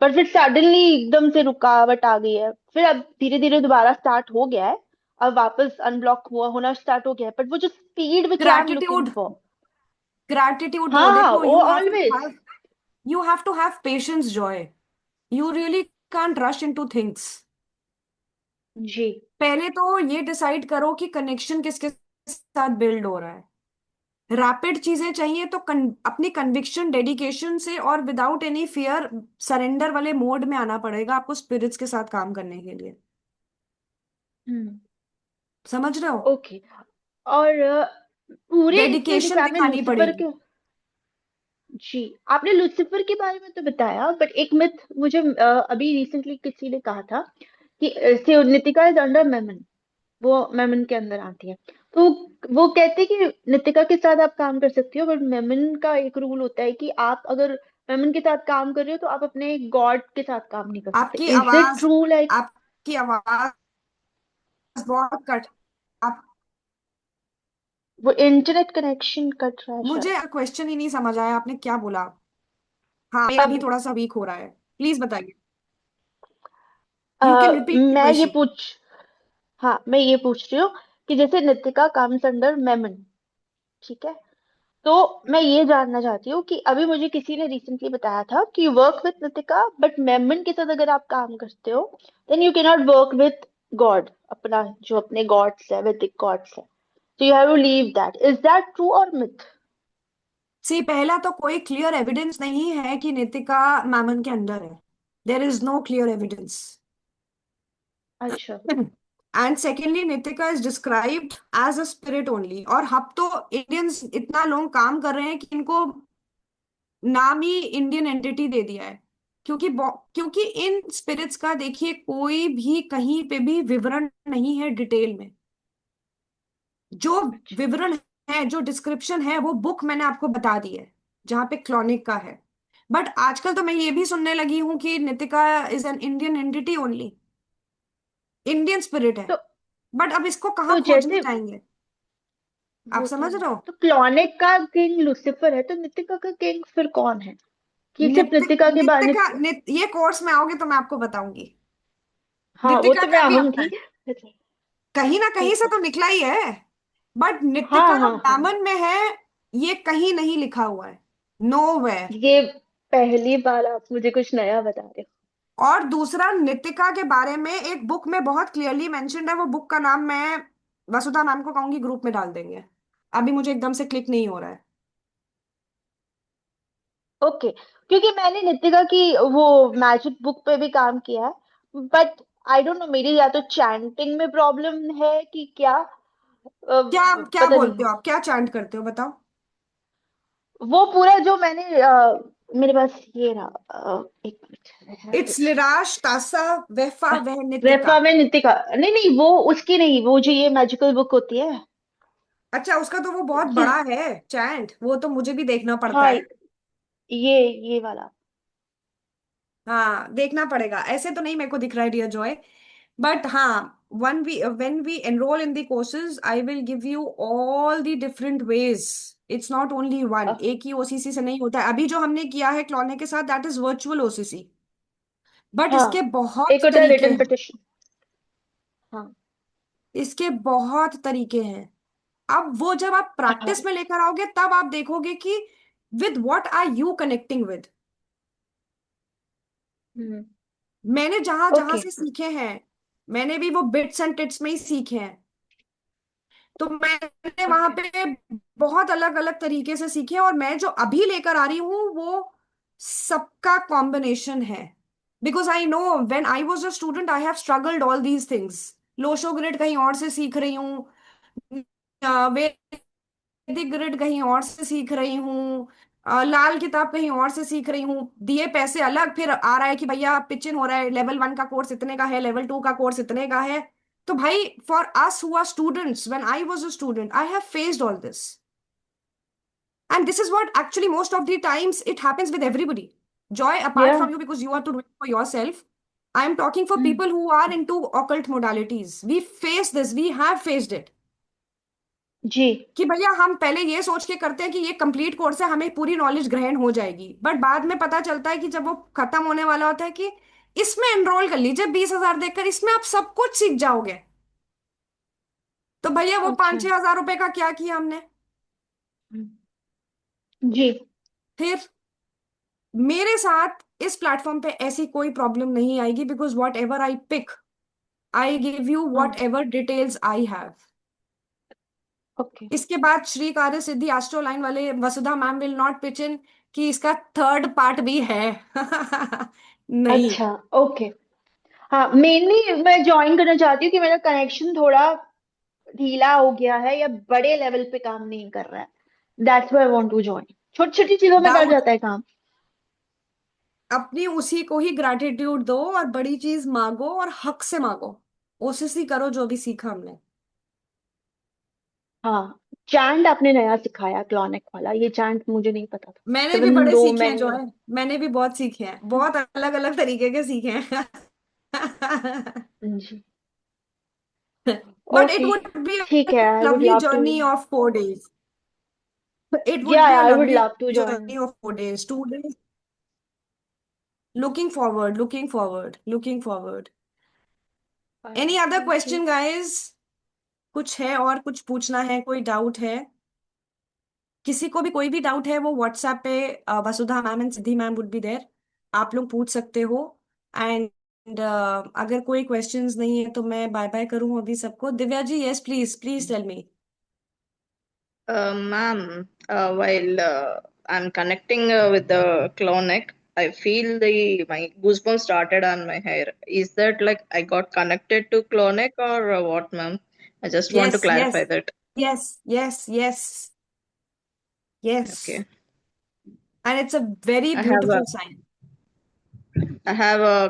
पर फिर सडनली एकदम से रुकावट आ गई है, फिर अब धीरे धीरे दोबारा स्टार्ट हो गया है, अब वापस अनब्लॉक हुआ होना स्टार्ट हो गया है, बट वो जो speed which I am looking gratitude, for. Gratitude दो। हाँ हाँ, देखो, वो always. you have to have patience, joy. You really can't rush into things. जी। पहले तो ये डिसाइड करो कि कनेक्शन किसके साथ बिल्ड हो रहा है। रैपिड चीजें चाहिए तो अपनी कन्विक्शन, डेडिकेशन से और विदाउट एनी फियर, सरेंडर वाले मोड में आना पड़ेगा आपको स्पिरिट्स के साथ काम करने के लिए। हम्म। समझ रहे हो? ओके। और पूरे इसमें जैसे डेडिकेशन आपने दिखानी लूसीफर पड़ेगी। के, जी, आपने लूसीफर के बारे में तो बताया, बट एक मिथ मुझे अभी रिसेंटली किसी ने कहा था कि नितिका इज अंडर मेमन, वो मेमन के अंदर आती है, तो वो कहते हैं कि नितिका के साथ आप काम कर सकती हो, बट मेमन का एक रूल होता है कि आप अगर मेमन के साथ काम कर रहे हो तो आप अपने गॉड के साथ काम नहीं कर सकते। आपकी इज इट आवाज, ट्रू, लाइक? आपकी आवाज बहुत कट। आप, वो इंटरनेट कनेक्शन कट रहा है शायद। मुझे क्वेश्चन ही नहीं समझ आया आपने क्या बोला। हाँ, मेरा भी अब थोड़ा सा वीक हो रहा है, प्लीज बताइए। यू कैन रिपीट द मैं ये क्वेश्चन। पूछ हाँ, मैं ये पूछ रही हूँ कि जैसे नितिका कम्स अंडर मेमन, ठीक है, तो मैं ये जानना चाहती हूँ कि अभी मुझे किसी ने रिसेंटली बताया था कि वर्क विथ नितिका, बट मेमन के साथ अगर आप काम करते हो then you can not work with God, अपना जो अपने गॉड्स है, वैदिक गॉड्स है, तो you have to leave that. Is that true और मिथ? सी, पहला तो कोई क्लियर एविडेंस नहीं है कि नितिका मैमन के अंदर है। There is no clear evidence. अच्छा। And secondly, Nitika is described as a spirit only. और अब तो इंडियंस इतना लोग काम कर रहे हैं कि इनको नाम ही इंडियन एंटिटी दे दिया है। क्योंकि इन स्पिरिट्स का देखिए कोई भी कहीं पे भी विवरण नहीं है डिटेल में। जो अच्छा। विवरण है, जो डिस्क्रिप्शन है, वो बुक मैंने आपको बता दी है। जहाँ पे क्लोनिक का है। बट आजकल तो मैं ये भी सुनने लगी हूँ कि Nitika is an Indian entity only, Indian spirit है। तो बट अब इसको तो कहाँ खोजने जैसे जाएंगे, आप वो तो समझ है, रहे हो? तो क्लॉनिक का किंग लूसीफर है, तो नितिका का किंग फिर कौन है? कि सिर्फ नितिक नितिका के बाद नितिका ये कोर्स में आओगे तो मैं आपको बताऊंगी। हाँ, वो नितिका तो मैं का भी आता आऊंगी। है, कहीं ना कहीं ठीक से है। तो निकला ही है। बट हाँ नितिका हाँ हाँ, दामन में है, ये कहीं नहीं लिखा हुआ है, नो वेयर। ये पहली बार आप मुझे कुछ नया बता रहे और दूसरा, नितिका के बारे में एक बुक में बहुत क्लियरली मेंशन्ड है, वो बुक का नाम मैं वसुधा मैम को कहूंगी ग्रुप में डाल देंगे, अभी मुझे एकदम से क्लिक नहीं हो रहा है। हो। ओके, क्योंकि मैंने नितिका की वो मैजिक बुक पे भी काम किया है, बट आई डोंट नो, मेरी या तो चैंटिंग में प्रॉब्लम है कि क्या, क्या क्या पता नहीं। बोलते हो आप, क्या चांट करते हो बताओ? वो पूरा जो मैंने मेरे पास ये रहा, एक मिनट है इट्स कुछ। लिराश तासा वेफा वह नितिका। वेफा में नितिका, नहीं नहीं, वो उसकी नहीं, वो जो ये मैजिकल बुक होती है। अच्छा, उसका तो वो बहुत ये, बड़ा है चैंट, वो तो मुझे भी देखना पड़ता हाँ, है। ये वाला। हाँ, देखना पड़ेगा, ऐसे तो नहीं मेरे को दिख रहा है डियर जॉय। बट हाँ, when we enroll in the courses, I will give you all the different ways. It's not only one, अ, एक ही ओसीसी से नहीं होता है। अभी जो हमने किया है क्लॉने के साथ, that is virtual OCC, but इसके हाँ, एक बहुत होता है तरीके रिटन हैं। पिटिशन। हाँ इसके बहुत तरीके हैं। अब वो जब आप हाँ। प्रैक्टिस में लेकर आओगे तब आप देखोगे कि with what are you connecting with. Hmm. मैंने जहां जहां ओके। से सीखे हैं, मैंने भी वो बिट्स एंड टिट्स में ही सीखे हैं। तो मैंने वहां ओके। पे बहुत अलग अलग तरीके से सीखे, और मैं जो अभी लेकर आ रही हूँ वो सबका कॉम्बिनेशन है। Because I know when I was a student I have struggled all these things. Lo Shu grid कहीं और से सीख रही हूँ, वैदिक ग्रिड कहीं और से सीख रही हूँ, लाल किताब कहीं और से सीख रही हूँ, दिए पैसे अलग, फिर आ रहा है कि भैया पिच इन हो रहा है, लेवल 1 का कोर्स इतने का है, लेवल 2 का कोर्स इतने का है। तो भाई, for us who are students, when I was a student I have faced all this, and this is what actually most of the times it happens with everybody. Joy, apart या। From you, because you are to do it for yourself, I am talking for people who are into occult modalities. We face this, we have faced it. जी। कि भैया हम पहले ये सोच के करते हैं कि ये कंप्लीट कोर्स है, हमें पूरी नॉलेज ग्रहण हो जाएगी, बट बाद में पता चलता है कि जब वो खत्म होने वाला होता है कि इसमें एनरोल कर लीजिए 20,000 देकर, इसमें आप सब कुछ सीख जाओगे। तो भैया वो अच्छा। 5-6 हजार रुपए का क्या किया हमने? जी। फिर मेरे साथ इस प्लेटफॉर्म पे ऐसी कोई प्रॉब्लम नहीं आएगी, because whatever I pick, I give you what हाँ। Ever details I have. Okay. इसके बाद श्री कार्य सिद्धि एस्ट्रो लाइन वाले Vasudha ma'am will not pitch in कि इसका थर्ड पार्ट भी है। नहीं। अच्छा। ओके। हाँ, मेनली मैं ज्वाइन करना चाहती हूँ कि मेरा कनेक्शन थोड़ा ढीला हो गया है या बड़े लेवल पे काम नहीं कर रहा है। That's why I want to join. छोटी छोटी चीजों में कर डाउट, जाता है काम। अपनी उसी को ही ग्रैटिट्यूड दो और बड़ी चीज मांगो और हक से मांगो। ओसीसी करो जो भी सीखा हमने। हाँ, चैंट आपने नया सिखाया, क्लॉनिक वाला, ये चैंट मुझे नहीं पता था। मैंने भी सेवन बड़े दो सीखे हैं जो मैंने। है, मैंने भी बहुत सीखे हैं, बहुत अलग अलग तरीके के सीखे हैं। जी। But it okay, would be ठीक a है, I would lovely love to. journey of 4 days. It या would be a I would lovely love to join. journey of 4 days, 2 days. Looking forward, looking forward, looking forward. Any other thank you. question, guys? कुछ है और कुछ पूछना है, कोई doubt है? किसी को भी कोई भी डाउट है वो व्हाट्सएप पे, Vasudha ma'am and Siddhi ma'am would be there, आप लोग पूछ सकते हो। एंड अगर कोई क्वेश्चंस नहीं है तो मैं बाय बाय करूँ अभी सबको। Divya ji, yes please, please tell me. Ma'am, while I'm connecting with the Clonic, I feel my goosebumps started on my hair. Is that like I got connected to Clonic or what, ma'am? I just want to yes clarify yes that. Yes yes yes yes, Okay. And it's a very I have beautiful sign.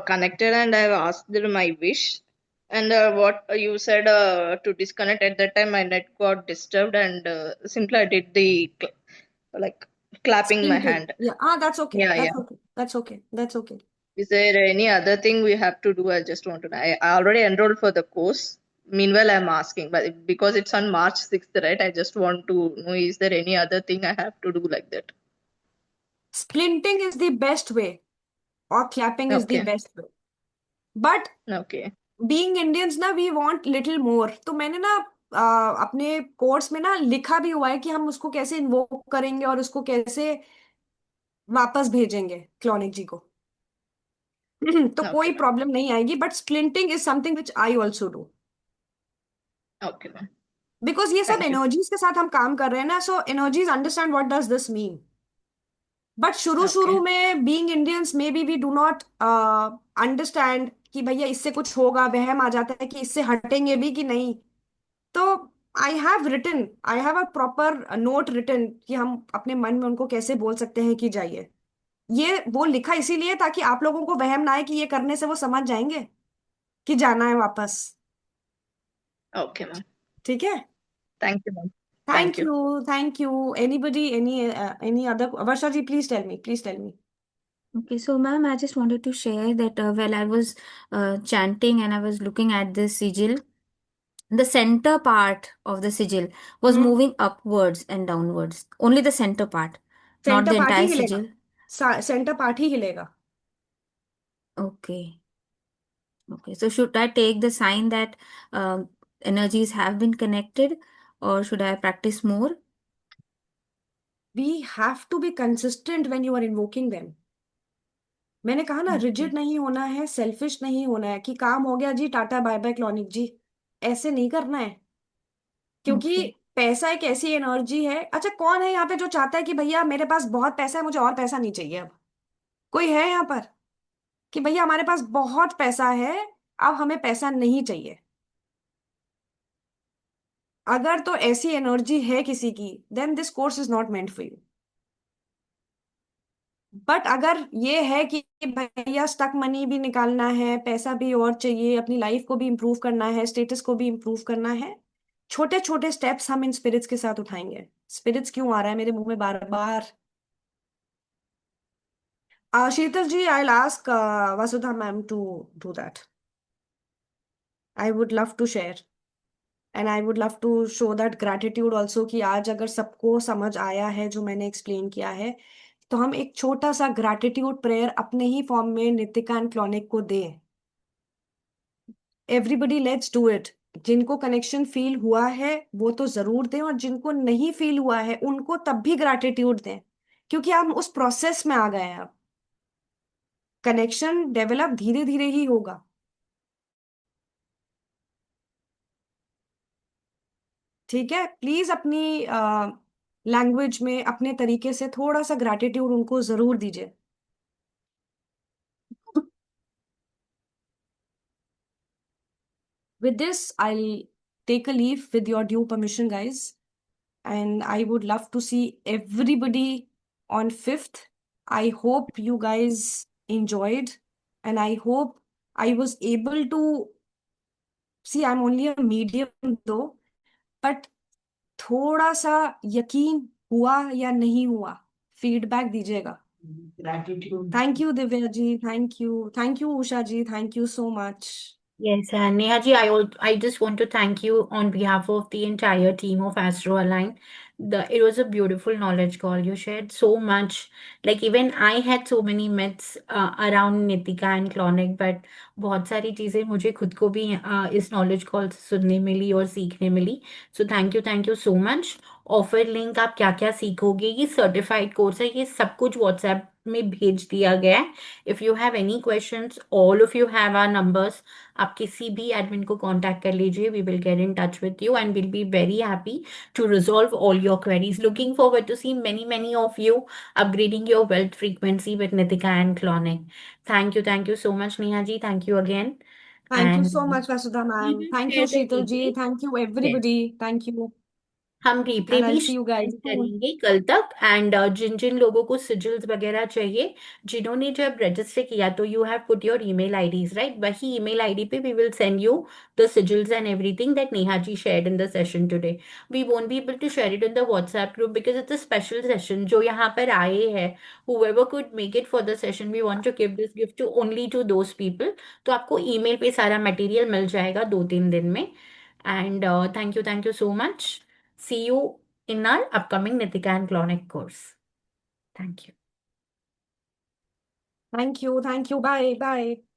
connected and I have asked my wish. And what you said to disconnect at that time, my net got disturbed and simply I did the like clapping my Splinting. hand. Yeah. That's okay. Yeah, That's yeah. okay. That's okay. That's okay. Is there any other thing we have to do? I just want to know. I already enrolled for the course. Meanwhile, I'm asking, but because it's on March 6th, right? I just want to know, is there any other thing I have to do like that? Splinting is the best way, or clapping is the Okay. best way. But Okay. Being Indians ना we want little more, तो मैंने ना अपने course में ना लिखा भी हुआ है कि हम उसको कैसे इन्वोक करेंगे और उसको कैसे वापस भेजेंगे क्लोनिक जी को। तो Okay, कोई ma'am. प्रॉब्लम नहीं आएगी, but splinting is something which I also do, Okay, ma'am. Because ये सब Thank you. एनर्जीज के साथ हम काम कर रहे हैं ना, so energies understand what does this mean. But शुरू शुरू Okay. में being Indians maybe we do not understand कि भैया इससे कुछ होगा, वहम आ जाता है कि इससे हटेंगे भी कि नहीं। तो I have a proper note written कि हम अपने मन में उनको कैसे बोल सकते हैं कि जाइए। ये वो लिखा इसीलिए ताकि आप लोगों को वहम ना आए कि ये करने से वो समझ जाएंगे कि जाना है वापस। Okay, ma'am. ठीक है। Thank you, ma'am. Thank you. Thank you anybody, any other? Varsha ji please tell me. Okay, so ma'am, I just wanted to share that while I was chanting and I was looking at this sigil, the center part of the sigil was moving upwards and downwards. Only the center part, not centre the part ही entire हिलेगा, sigil. Centre part ही हिलेगा। Okay. Okay. So should I take the sign that energies have been connected, or should I practice more? We have to be consistent when you are invoking them. मैंने कहा ना, Okay. Rigid नहीं होना है, selfish नहीं होना है कि काम हो गया जी, टाटा बाय बाय क्लॉनिक जी, ऐसे नहीं करना है। क्योंकि Okay. पैसा एक ऐसी एनर्जी है। अच्छा, कौन है यहाँ पे जो चाहता है कि भैया मेरे पास बहुत पैसा है, मुझे और पैसा नहीं चाहिए अब? कोई है यहाँ पर कि भैया हमारे पास बहुत पैसा है, अब हमें पैसा नहीं चाहिए? अगर तो ऐसी एनर्जी है किसी की, then this course is not meant for you. But अगर ये है कि भैया स्टक मनी भी निकालना है, पैसा भी और चाहिए, अपनी लाइफ को भी इम्प्रूव करना है, स्टेटस को भी इम्प्रूव करना है, छोटे छोटे स्टेप्स हम इन स्पिरिट्स के साथ उठाएंगे। स्पिरिट्स क्यों आ रहा है मेरे मुंह में बार बार? Sheetal ji, I ask Vasudha ma'am to do that. I would love to share and I would love to show that gratitude also, कि आज अगर सबको समझ आया है जो मैंने एक्सप्लेन किया है, तो हम एक छोटा सा ग्रैटिट्यूड प्रेयर अपने ही फॉर्म में नितिका एंड क्लॉनिक को दें। Everybody let's do it. जिनको कनेक्शन फील हुआ है वो तो जरूर दें, और जिनको नहीं फील हुआ है उनको तब भी ग्रैटिट्यूड दें, क्योंकि हम उस प्रोसेस में आ गए हैं। अब कनेक्शन डेवलप धीरे धीरे ही होगा। ठीक है, प्लीज अपनी लैंग्वेज में अपने तरीके से थोड़ा सा ग्रैटिट्यूड उनको जरूर दीजिए। With this, I'll take a leave with your due permission, guys. And I would love to see everybody on 5th. I hope you guys enjoyed. And I hope I was able to see, I'm only a medium though, but थोड़ा सा यकीन हुआ या नहीं हुआ, feedback दीजिएगा। Thank you Divya ji, thank you Usha ji, thank you so much. Yes, and Neha ji, I just want to thank you on behalf of the entire team of Astro Align. It was a beautiful knowledge call. You shared so much. Like even I had so many myths around Nitika and Clonic, but बहुत सारी चीजें मुझे खुद को भी इस knowledge call से सुनने मिली और सीखने मिली. So thank you so much. Offer link आप क्या क्या सीखोगे, ये सर्टिफाइड कोर्स है, ये सब कुछ व्हाट्सएप में भेज दिया गया है। If you have any questions, all of you have our numbers, आप किसी भी एडमिन को कांटेक्ट कर लीजिए। We will get in touch with you and will be very happy to resolve all your queries. Looking forward to see many of you upgrading your wealth frequency with Nitika and Clonic. Thank you so much, Neha ji. Thank you again. Thank you And so much Vasudha ma'am, thank you share the Sheetal ji, details. Thank you Yes. Everybody, thank you. हम replay and भी I'll see you guys share soon. करेंगे कल तक। And जिन जिन लोगों को सिजिल्स वगैरह चाहिए, जिन्होंने जब रजिस्टर किया, तो you have put your email IDs, right? वही ईमेल आईडी पे we will send you the sigils and everything that Neha ji shared in the session today. We won't be able to share it in the WhatsApp group because it's a special session. जो यहाँ पर आए हैं, whoever could make it for the session, we want to give this gift to only to those people। तो आपको email पे सारा material मिल जाएगा 2-3 दिन में। And thank you so much. See you in our upcoming Nitika and Clonic course. Thank you. Thank you. Bye. Bye.